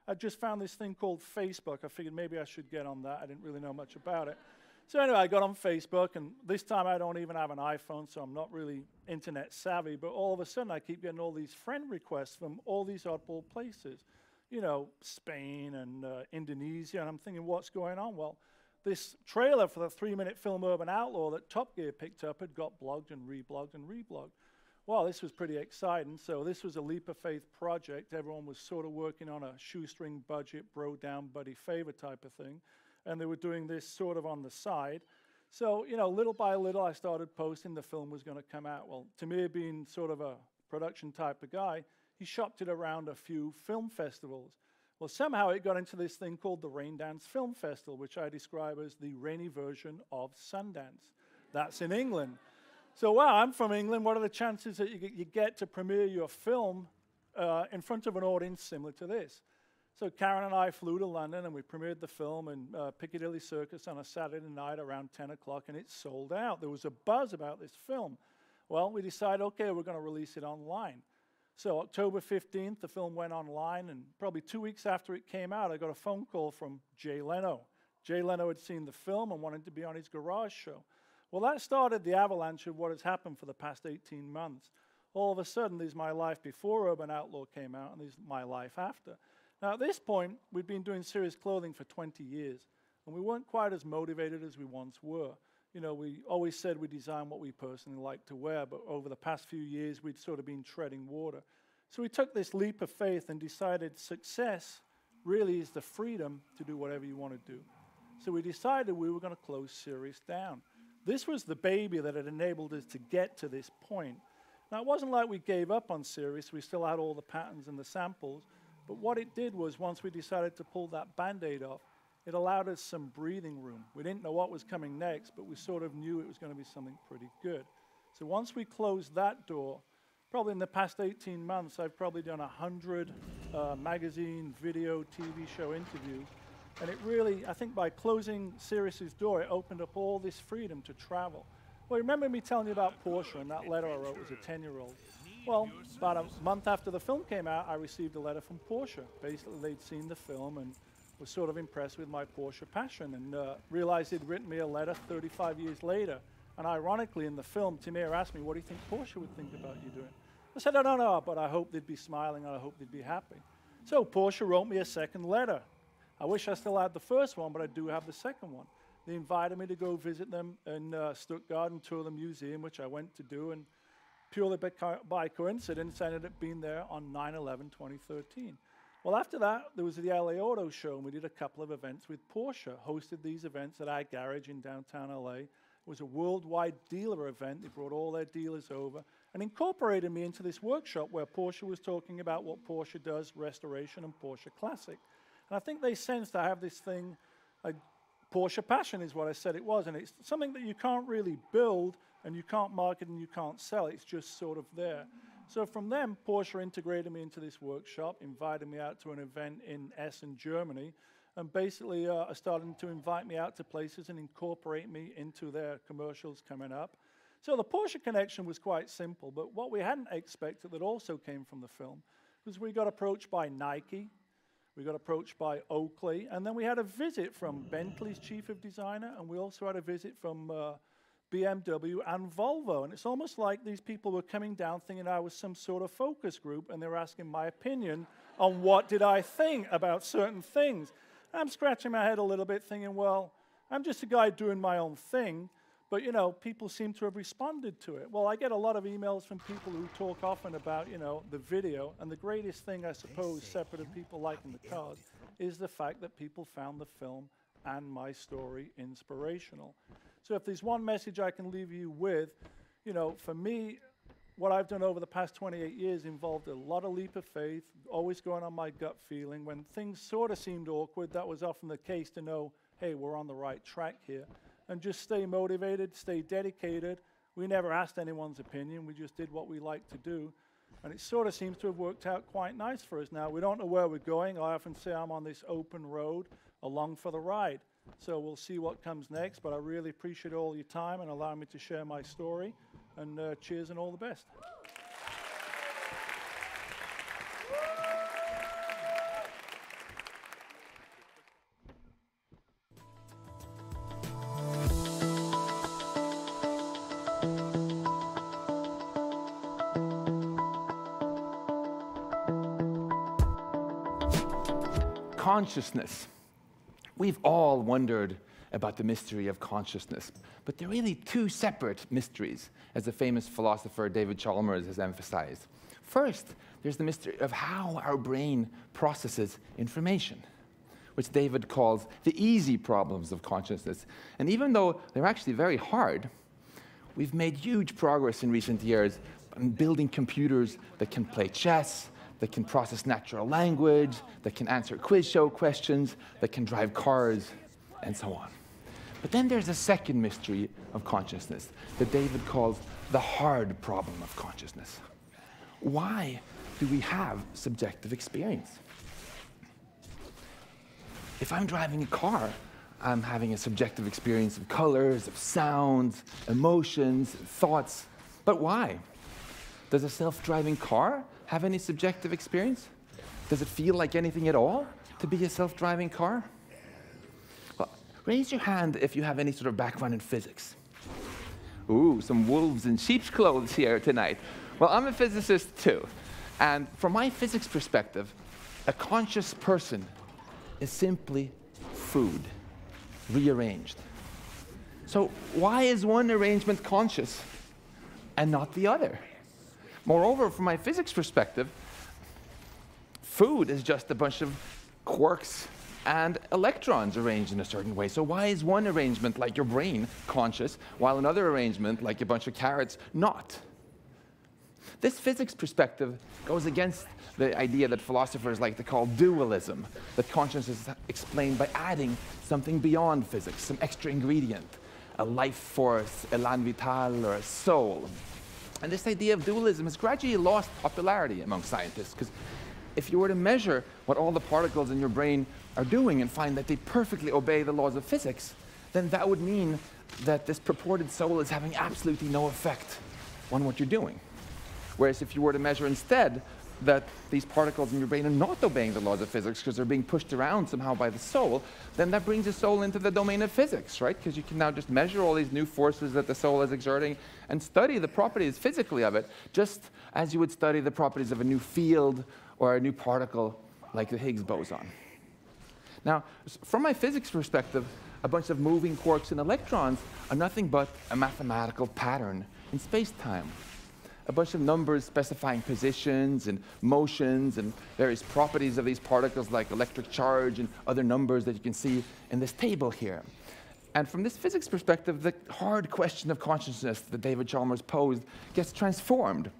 I just found this thing called Facebook. I figured maybe I should get on that. I didn't really know much about it. So anyway, I got on Facebook, and this time I don't even have an iPhone, so I'm not really internet savvy, but all of a sudden, I keep getting all these friend requests from all these oddball places. You know, Spain and Indonesia, and I'm thinking, what's going on? Well, this trailer for the 3-minute film Urban Outlaw that Top Gear picked up had got blogged and reblogged and reblogged. Well, this was pretty exciting. So this was a leap of faith project. Everyone was sort of working on a shoestring budget, bro down, buddy favor type of thing. And they were doing this sort of on the side. So, you know, little by little, I started posting the film was going to come out. Well, Tamir being sort of a production type of guy, he shopped it around a few film festivals. Well, somehow it got into this thing called the Raindance Film Festival, which I describe as the rainy version of Sundance. That's in England. So, wow, I'm from England. What are the chances that you get to premiere your film in front of an audience similar to this? So Karen and I flew to London, and we premiered the film in Piccadilly Circus on a Saturday night around 10 o'clock, and it sold out. There was a buzz about this film. Well, we decided, okay, we're going to release it online. So October 15th, the film went online, and probably 2 weeks after it came out, I got a phone call from Jay Leno. Jay Leno had seen the film and wanted to be on his garage show. Well, that started the avalanche of what has happened for the past 18 months. All of a sudden, there's my life before Urban Outlaw came out, and there's my life after. Now, at this point, we'd been doing serious clothing for 20 years, and we weren't quite as motivated as we once were. You know, we always said we design what we personally like to wear, but over the past few years, we'd sort of been treading water. So we took this leap of faith and decided success really is the freedom to do whatever you want to do. So we decided we were going to close Sirius down. This was the baby that had enabled us to get to this point. Now, it wasn't like we gave up on Sirius. We still had all the patterns and the samples. But what it did was, once we decided to pull that Band-Aid off, it allowed us some breathing room. We didn't know what was coming next, but we sort of knew it was going to be something pretty good. So once we closed that door, probably in the past 18 months, I've probably done 100 magazine, video, TV show interviews. And it really, I think by closing Sirius's door, it opened up all this freedom to travel. Well, remember me telling you about Porsche and that letter I wrote as a 10-year-old? Well, about a month after the film came out, I received a letter from Porsche. Basically, they'd seen the film and was sort of impressed with my Porsche passion, and realized they'd written me a letter 35 years later. And ironically, in the film, Timir asked me, what do you think Porsche would think about you doing? I said, I don't know, but I hope they'd be smiling and I hope they'd be happy. So Porsche wrote me a second letter. I wish I still had the first one, but I do have the second one. They invited me to go visit them in Stuttgart and tour the museum, which I went to do, and purely by coincidence, I ended up being there on 9/11/2013. Well, after that, there was the LA Auto Show, and we did a couple of events with Porsche, hosted these events at our garage in downtown LA. It was a worldwide dealer event. They brought all their dealers over and incorporated me into this workshop where Porsche was talking about what Porsche does, restoration and Porsche Classic. And I think they sensed I have this thing, like Porsche passion is what I said it was, and it's something that you can't really build and you can't market and you can't sell. It's just sort of there. So from them, Porsche integrated me into this workshop, invited me out to an event in Essen, Germany, and basically started to invite me out to places and incorporate me into their commercials coming up. So the Porsche connection was quite simple, but what we hadn't expected that also came from the film was we got approached by Nike, we got approached by Oakley, and then we had a visit from Bentley's chief of designer, and we also had a visit from BMW and Volvo. And it's almost like these people were coming down thinking I was some sort of focus group, and they were asking my opinion on what did I think about certain things. I'm scratching my head a little bit thinking, well, I'm just a guy doing my own thing, but, you know, people seem to have responded to it. Well, I get a lot of emails from people who talk often about, you know, the video, and the greatest thing, I suppose, separate of people liking the cars, is the fact that people found the film and my story inspirational. So if there's one message I can leave you with, you know, for me, what I've done over the past 28 years involved a lot of leap of faith, always going on my gut feeling. When things sort of seemed awkward, that was often the case to know, hey, we're on the right track here. And just stay motivated, stay dedicated. We never asked anyone's opinion. We just did what we like to do. And it sort of seems to have worked out quite nice for us now. We don't know where we're going. I often say I'm on this open road, along for the ride. So we'll see what comes next, but I really appreciate all your time and allowing me to share my story. And cheers and all the best. Consciousness. We've all wondered about the mystery of consciousness, but there are really two separate mysteries, as the famous philosopher David Chalmers has emphasized. First, there's the mystery of how our brain processes information, which David calls the easy problems of consciousness. And even though they're actually very hard, we've made huge progress in recent years in building computers that can play chess, that can process natural language, that can answer quiz show questions, that can drive cars, and so on. But then there's a second mystery of consciousness that David calls the hard problem of consciousness. Why do we have subjective experience? If I'm driving a car, I'm having a subjective experience of colors, of sounds, emotions, thoughts. But why? Does a self-driving car have any subjective experience? Does it feel like anything at all to be a self-driving car? Well, raise your hand if you have any sort of background in physics. Ooh, some wolves in sheep's clothes here tonight. Well, I'm a physicist too. And from my physics perspective, a conscious person is simply food, rearranged. So why is one arrangement conscious and not the other? Moreover, from my physics perspective, food is just a bunch of quarks and electrons arranged in a certain way. So why is one arrangement, like your brain, conscious, while another arrangement, like a bunch of carrots, not? This physics perspective goes against the idea that philosophers like to call dualism, that consciousness is explained by adding something beyond physics, some extra ingredient, a life force, elan vital, or a soul. And this idea of dualism has gradually lost popularity among scientists, because if you were to measure what all the particles in your brain are doing and find that they perfectly obey the laws of physics, then that would mean that this purported soul is having absolutely no effect on what you're doing. Whereas if you were to measure instead that these particles in your brain are not obeying the laws of physics because they're being pushed around somehow by the soul, then that brings the soul into the domain of physics, right? Because you can now just measure all these new forces that the soul is exerting and study the properties physically of it, just as you would study the properties of a new field or a new particle like the Higgs boson. Now, from my physics perspective, a bunch of moving quarks and electrons are nothing but a mathematical pattern in space-time. A bunch of numbers specifying positions and motions and various properties of these particles like electric charge and other numbers that you can see in this table here. And from this physics perspective, the hard question of consciousness that David Chalmers posed gets transformed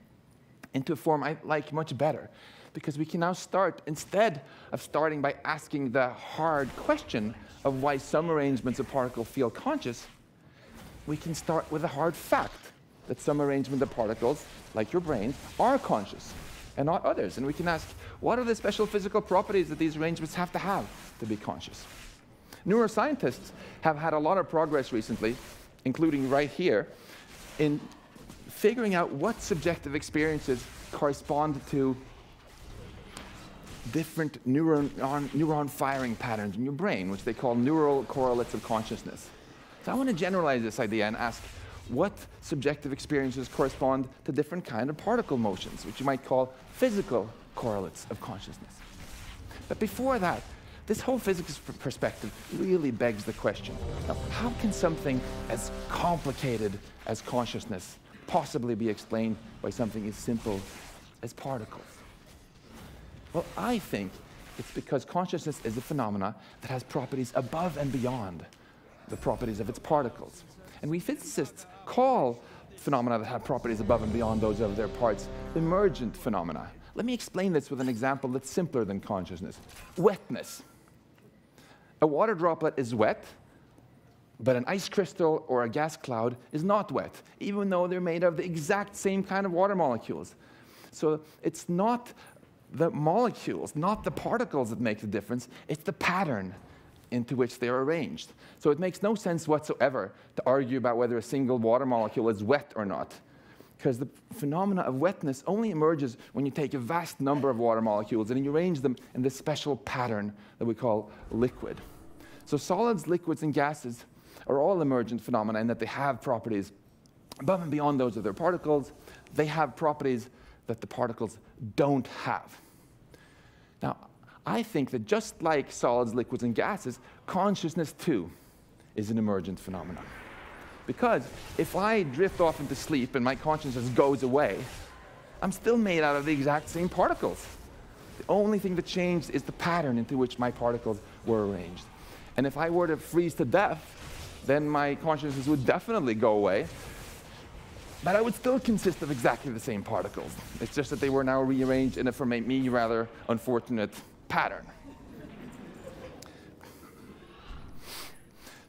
into a form I like much better, because we can now start, instead of starting by asking the hard question of why some arrangements of particles feel conscious, we can start with a hard fact that some arrangement of particles, like your brain, are conscious and not others. And we can ask, what are the special physical properties that these arrangements have to be conscious? Neuroscientists have had a lot of progress recently, including right here, in figuring out what subjective experiences correspond to different neuron firing patterns in your brain, which they call neural correlates of consciousness. So I want to generalize this idea and ask, what subjective experiences correspond to different kind of particle motions, which you might call physical correlates of consciousness. But before that, this whole physics perspective really begs the question, now, how can something as complicated as consciousness possibly be explained by something as simple as particles? Well, I think it's because consciousness is a phenomena that has properties above and beyond the properties of its particles. And we physicists call phenomena that have properties above and beyond those of their parts emergent phenomena. Let me explain this with an example that's simpler than consciousness. Wetness. A water droplet is wet, but an ice crystal or a gas cloud is not wet, even though they're made of the exact same kind of water molecules. So it's not the molecules, not the particles that make the difference, it's the pattern into which they are arranged. So it makes no sense whatsoever to argue about whether a single water molecule is wet or not, because the phenomena of wetness only emerges when you take a vast number of water molecules and you arrange them in this special pattern that we call liquid. So solids, liquids, and gases are all emergent phenomena in that they have properties above and beyond those of their particles. They have properties that the particles don't have. Now, I think that just like solids, liquids, and gases, consciousness too is an emergent phenomenon. Because if I drift off into sleep and my consciousness goes away, I'm still made out of the exact same particles. The only thing that changed is the pattern into which my particles were arranged. And if I were to freeze to death, then my consciousness would definitely go away, but I would still consist of exactly the same particles. It's just that they were now rearranged in a, for me, rather unfortunate pattern.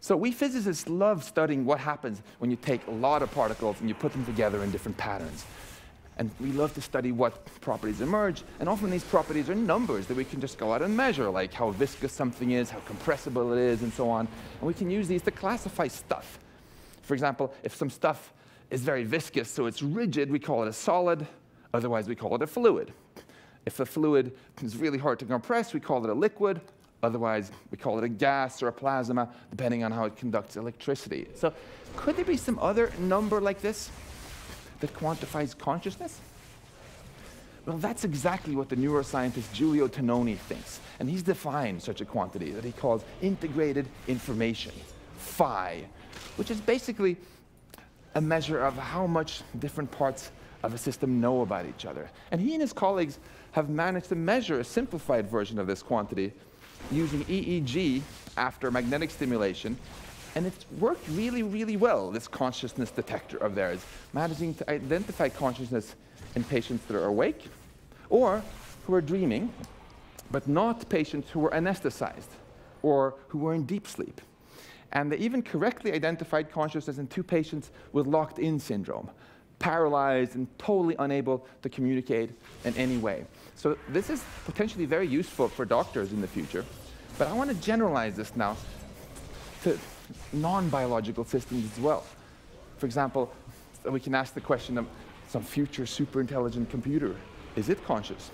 So we physicists love studying what happens when you take a lot of particles and you put them together in different patterns. And we love to study what properties emerge, and often these properties are numbers that we can just go out and measure, like how viscous something is, how compressible it is, and so on. And we can use these to classify stuff. For example, if some stuff is very viscous, so it's rigid, we call it a solid, otherwise we call it a fluid. If a fluid is really hard to compress, we call it a liquid, Otherwise, we call it a gas or a plasma, depending on how it conducts electricity. So could there be some other number like this that quantifies consciousness? Well, that's exactly what the neuroscientist Giulio Tononi thinks. And he's defined such a quantity that he calls integrated information, phi, which is basically a measure of how much different parts of a system know about each other. And he and his colleagues have managed to measure a simplified version of this quantity using EEG after magnetic stimulation. And it's worked really, really well, this consciousness detector of theirs, managing to identify consciousness in patients that are awake or who are dreaming, but not patients who were anesthetized or who were in deep sleep. And they even correctly identified consciousness in 2 patients with locked-in syndrome, paralyzed and totally unable to communicate in any way. So this is potentially very useful for doctors in the future. But I want to generalize this now to non-biological systems as well. For example, we can ask the question of some future super intelligent computer. Is it conscious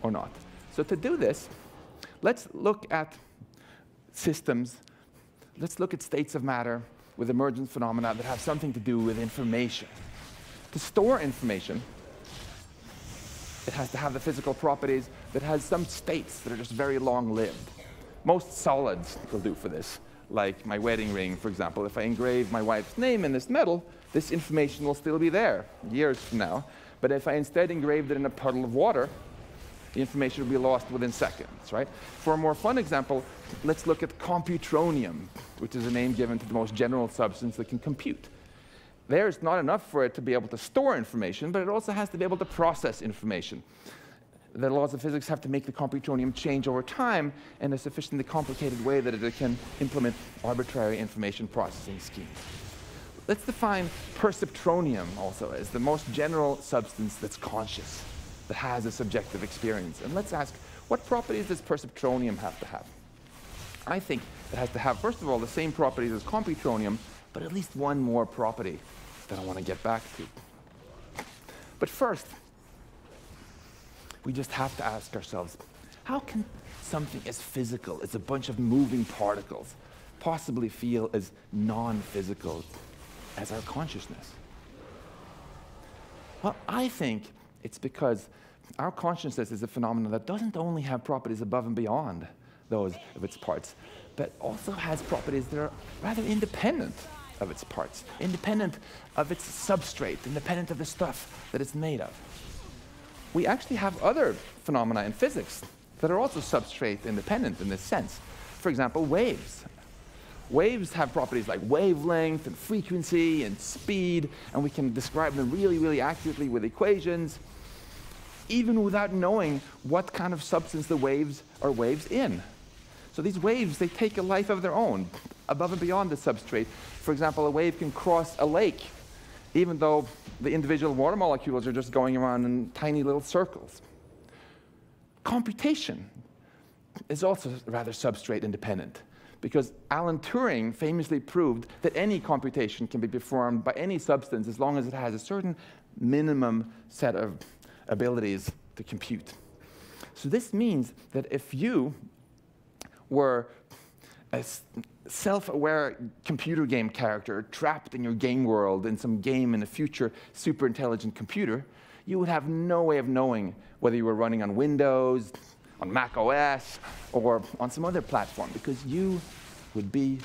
or not? So to do this, let's look at systems, let's look at states of matter with emergent phenomena that have something to do with information. To store information, it has to have the physical properties that has some states that are just very long-lived. Most solids will do for this, like my wedding ring, for example. If I engrave my wife's name in this metal, this information will still be there years from now. But if I instead engraved it in a puddle of water, the information will be lost within seconds, right? For a more fun example, let's look at computronium, which is a name given to the most general substance that can compute. There's not enough for it to be able to store information, but it also has to be able to process information. The laws of physics have to make the computronium change over time in a sufficiently complicated way that it can implement arbitrary information processing schemes. Let's define perceptronium also as the most general substance that's conscious, that has a subjective experience. And let's ask, what properties does perceptronium have to have? I think it has to have, first of all, the same properties as computronium, but at least one more property that I want to get back to. But first, we just have to ask ourselves, how can something as physical as a bunch of moving particles possibly feel as non-physical as our consciousness? Well, I think it's because our consciousness is a phenomenon that doesn't only have properties above and beyond those of its parts, but also has properties that are rather independent of its parts, independent of its substrate, independent of the stuff that it's made of. We actually have other phenomena in physics that are also substrate independent in this sense. For example, waves. Waves have properties like wavelength and frequency and speed, and we can describe them really, really accurately with equations, even without knowing what kind of substance the waves are waves in. So these waves, they take a life of their own, above and beyond the substrate. For example, a wave can cross a lake, even though the individual water molecules are just going around in tiny little circles. Computation is also rather substrate independent, because Alan Turing famously proved that any computation can be performed by any substance as long as it has a certain minimum set of abilities to compute. So this means that if you were a self-aware computer game character trapped in your game world in some game in a future super intelligent computer, you would have no way of knowing whether you were running on Windows, on Mac OS, or on some other platform, because you would be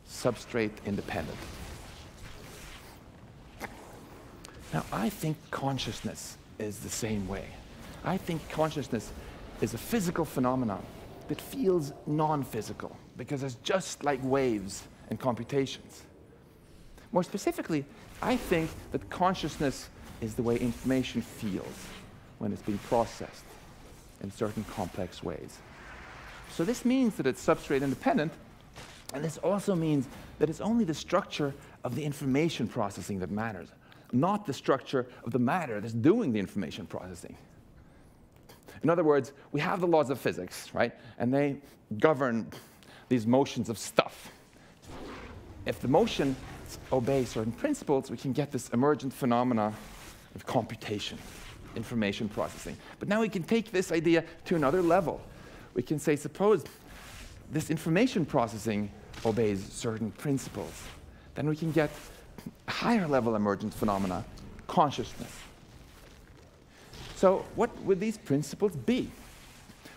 substrate independent. Now, I think consciousness is the same way. I think consciousness is a physical phenomenon that feels non-physical, because it's just like waves and computations. More specifically, I think that consciousness is the way information feels when it's being processed in certain complex ways. So this means that it's substrate independent, and this also means that it's only the structure of the information processing that matters, not the structure of the matter that's doing the information processing. In other words, we have the laws of physics, right? And they govern these motions of stuff. If the motion obeys certain principles, we can get this emergent phenomena of computation, information processing. But now we can take this idea to another level. We can say, suppose this information processing obeys certain principles, then we can get a higher level emergent phenomena, consciousness. So what would these principles be?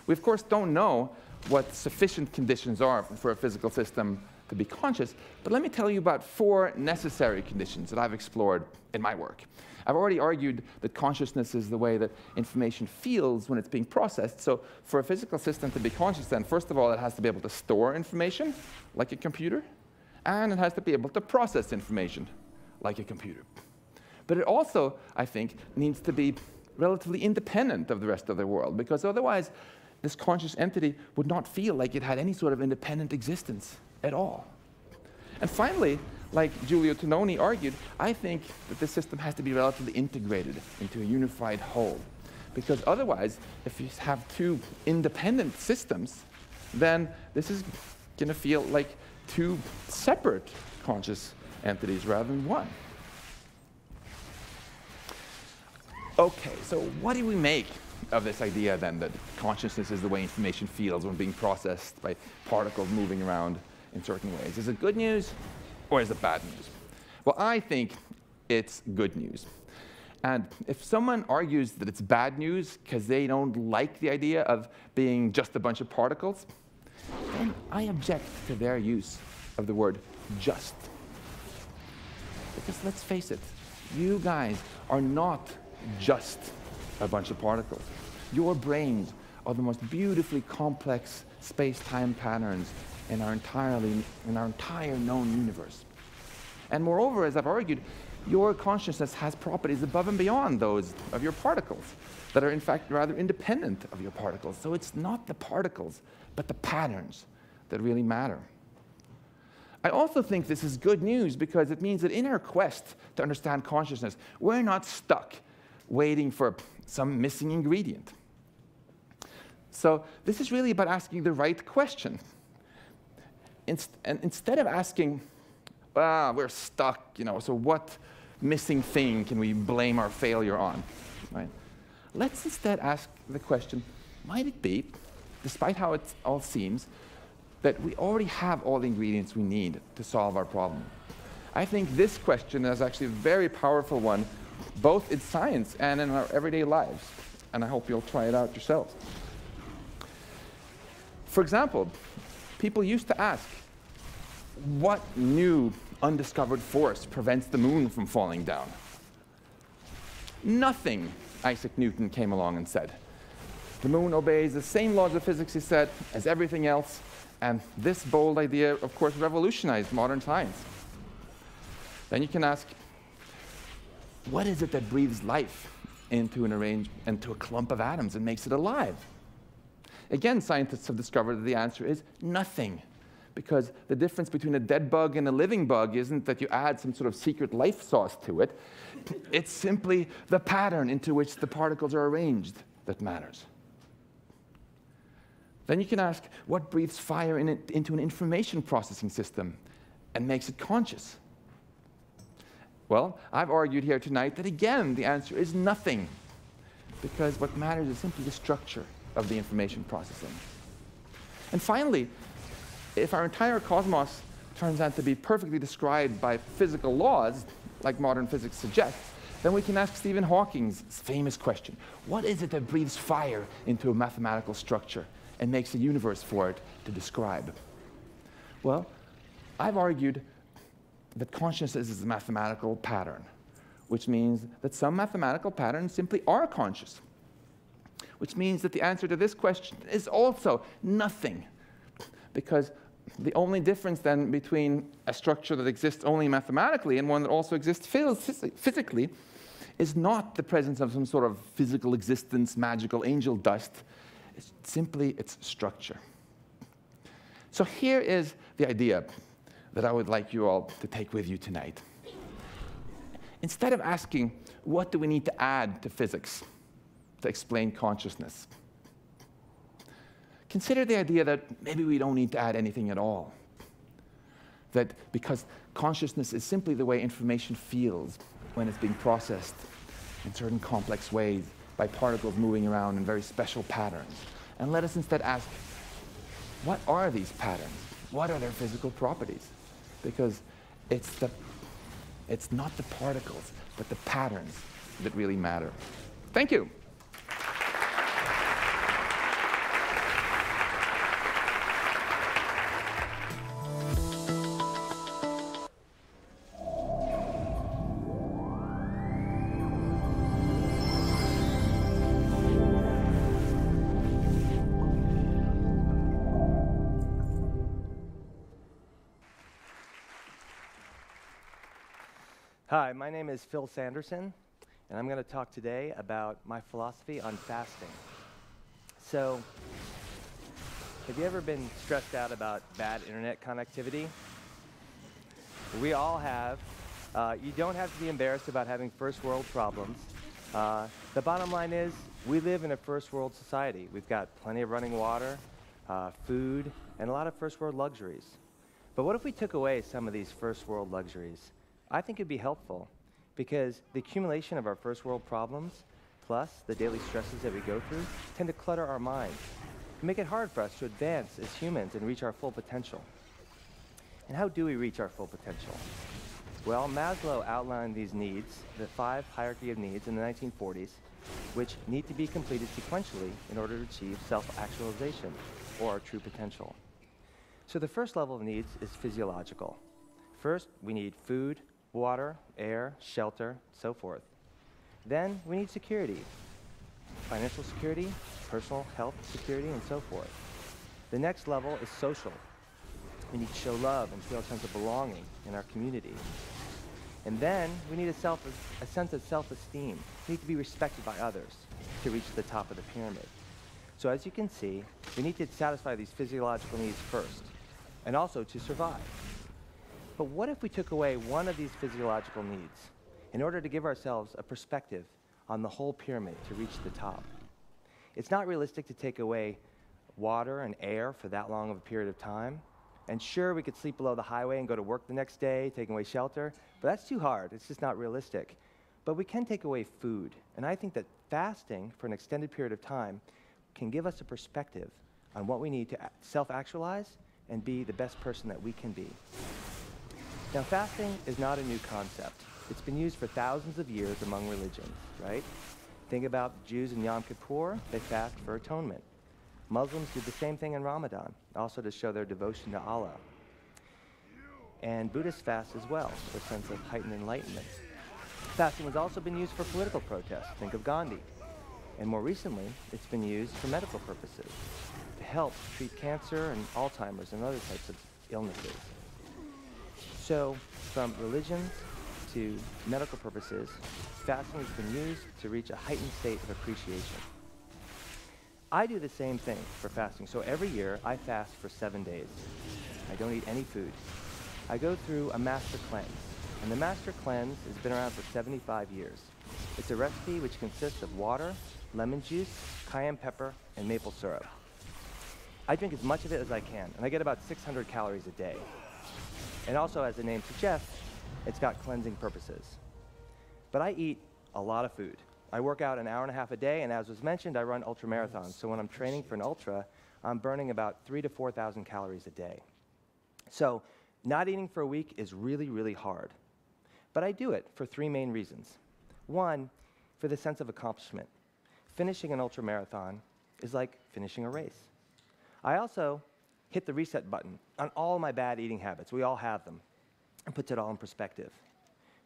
We, of course, don't know what sufficient conditions are for a physical system to be conscious, but let me tell you about 4 necessary conditions that I've explored in my work. I've already argued that consciousness is the way that information feels when it's being processed. So for a physical system to be conscious, then, first of all, it has to be able to store information, like a computer, and it has to be able to process information, like a computer. But it also, I think, needs to be relatively independent of the rest of the world, because otherwise this conscious entity would not feel like it had any sort of independent existence at all. And finally, like Giulio Tononi argued, I think that this system has to be relatively integrated into a unified whole, because otherwise, if you have 2 independent systems, then this is going to feel like 2 separate conscious entities rather than one. Okay, so what do we make of this idea then that consciousness is the way information feels when being processed by particles moving around in certain ways? Is it good news or is it bad news? Well, I think it's good news. And if someone argues that it's bad news because they don't like the idea of being just a bunch of particles, then I object to their use of the word just. Because let's face it, you guys are not just a bunch of particles. Your brains are the most beautifully complex space-time patterns in our entire known universe. And moreover, as I've argued, your consciousness has properties above and beyond those of your particles that are in fact rather independent of your particles. So it's not the particles, but the patterns that really matter. I also think this is good news because it means that in our quest to understand consciousness, we're not stuck waiting for some missing ingredient. So this is really about asking the right question. And instead of asking, we're stuck, so what missing thing can we blame our failure on? Right? Let's instead ask the question, might it be, despite how it all seems, that we already have all the ingredients we need to solve our problem? I think this question is actually a very powerful one, both in science and in our everyday lives. And I hope you'll try it out yourselves. For example, people used to ask, what new undiscovered force prevents the moon from falling down? Nothing, Isaac Newton came along and said. The moon obeys the same laws of physics, he said, as everything else. And this bold idea, of course, revolutionized modern science. Then you can ask, what is it that breathes life into a clump of atoms and makes it alive? Again, scientists have discovered that the answer is nothing, because the difference between a dead bug and a living bug isn't that you add some sort of secret life sauce to it. It's simply the pattern into which the particles are arranged that matters. Then you can ask, what breathes fire into an information processing system and makes it conscious? Well, I've argued here tonight that, again, the answer is nothing, because what matters is simply the structure of the information processing. And finally, if our entire cosmos turns out to be perfectly described by physical laws, like modern physics suggests, then we can ask Stephen Hawking's famous question, what is it that breathes fire into a mathematical structure and makes a universe for it to describe? Well, I've argued that consciousness is a mathematical pattern, which means that some mathematical patterns simply are conscious, which means that the answer to this question is also nothing, because the only difference then between a structure that exists only mathematically and one that also exists physically is not the presence of some sort of physical existence, magical angel dust. It's simply its structure. So here is the idea that I would like you all to take with you tonight. Instead of asking, what do we need to add to physics to explain consciousness? Consider the idea that maybe we don't need to add anything at all. That because consciousness is simply the way information feels when it's being processed in certain complex ways by particles moving around in very special patterns. And let us instead ask, what are these patterns? What are their physical properties? Because it's not the particles, but the patterns that really matter. Thank you. Hi, my name is Phil Sanderson, and I'm going to talk today about my philosophy on fasting. So, have you ever been stressed out about bad internet connectivity? We all have. You don't have to be embarrassed about having first world problems. The bottom line is, we live in a first world society. We've got plenty of running water, food, and a lot of first world luxuries. But what if we took away some of these first world luxuries? I think it'd be helpful, because the accumulation of our first world problems, plus the daily stresses that we go through, tend to clutter our minds and make it hard for us to advance as humans and reach our full potential. And how do we reach our full potential? Well, Maslow outlined these needs, the 5 hierarchy of needs in the 1940s, which need to be completed sequentially in order to achieve self-actualization, or our true potential. So the first level of needs is physiological. First, we need food, water, air, shelter, so forth. Then we need security, financial security, personal health security, and so forth. The next level is social. We need to show love and feel a sense of belonging in our community. And then we need a sense of self-esteem. We need to be respected by others to reach the top of the pyramid. So as you can see, we need to satisfy these physiological needs first, and also to survive. But what if we took away one of these physiological needs in order to give ourselves a perspective on the whole pyramid to reach the top? It's not realistic to take away water and air for that long of a period of time. And sure, we could sleep below the highway and go to work the next day, taking away shelter, but that's too hard. It's just not realistic. But we can take away food. And I think that fasting for an extended period of time can give us a perspective on what we need to self-actualize and be the best person that we can be. Now, fasting is not a new concept. It's been used for thousands of years among religions, right? Think about Jews in Yom Kippur, they fast for atonement. Muslims do the same thing in Ramadan, also to show their devotion to Allah. And Buddhists fast as well, for a sense of heightened enlightenment. Fasting has also been used for political protests. Think of Gandhi. And more recently, it's been used for medical purposes, to help treat cancer and Alzheimer's and other types of illnesses. So, from religions to medical purposes, fasting has been used to reach a heightened state of appreciation. I do the same thing for fasting. So every year, I fast for 7 days. I don't eat any food. I go through a master cleanse. And the master cleanse has been around for 75 years. It's a recipe which consists of water, lemon juice, cayenne pepper, and maple syrup. I drink as much of it as I can, and I get about 600 calories a day. And also, as the name suggests, it's got cleansing purposes. But I eat a lot of food. I work out an hour and a half a day, and as was mentioned, I run ultra marathons. So when I'm training for an ultra, I'm burning about 3,000 to 4,000 calories a day. So not eating for a week is really, really hard. But I do it for 3 main reasons. One, for the sense of accomplishment. Finishing an ultra marathon is like finishing a race. I also hit the reset button on all my bad eating habits. We all have them. And puts it all in perspective.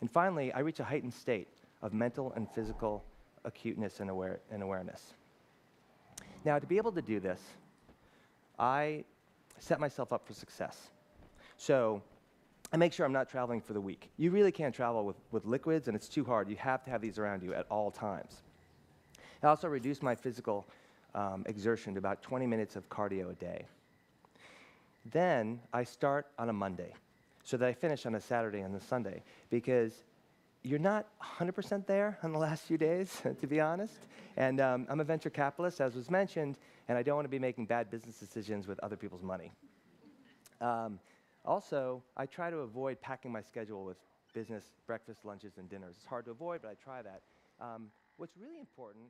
And finally, I reach a heightened state of mental and physical acuteness and awareness. Now, to be able to do this, I set myself up for success. So I make sure I'm not traveling for the week. You really can't travel with liquids, and it's too hard. You have to have these around you at all times. I also reduce my physical exertion to about 20 minutes of cardio a day. Then I start on a Monday, so that I finish on a Saturday and a Sunday, because you're not 100% there on the last few days, to be honest. And I'm a venture capitalist, as was mentioned, and I don't want to be making bad business decisions with other people's money. Also, I try to avoid packing my schedule with business breakfast, lunches, and dinners. It's hard to avoid, but I try that. What's really important,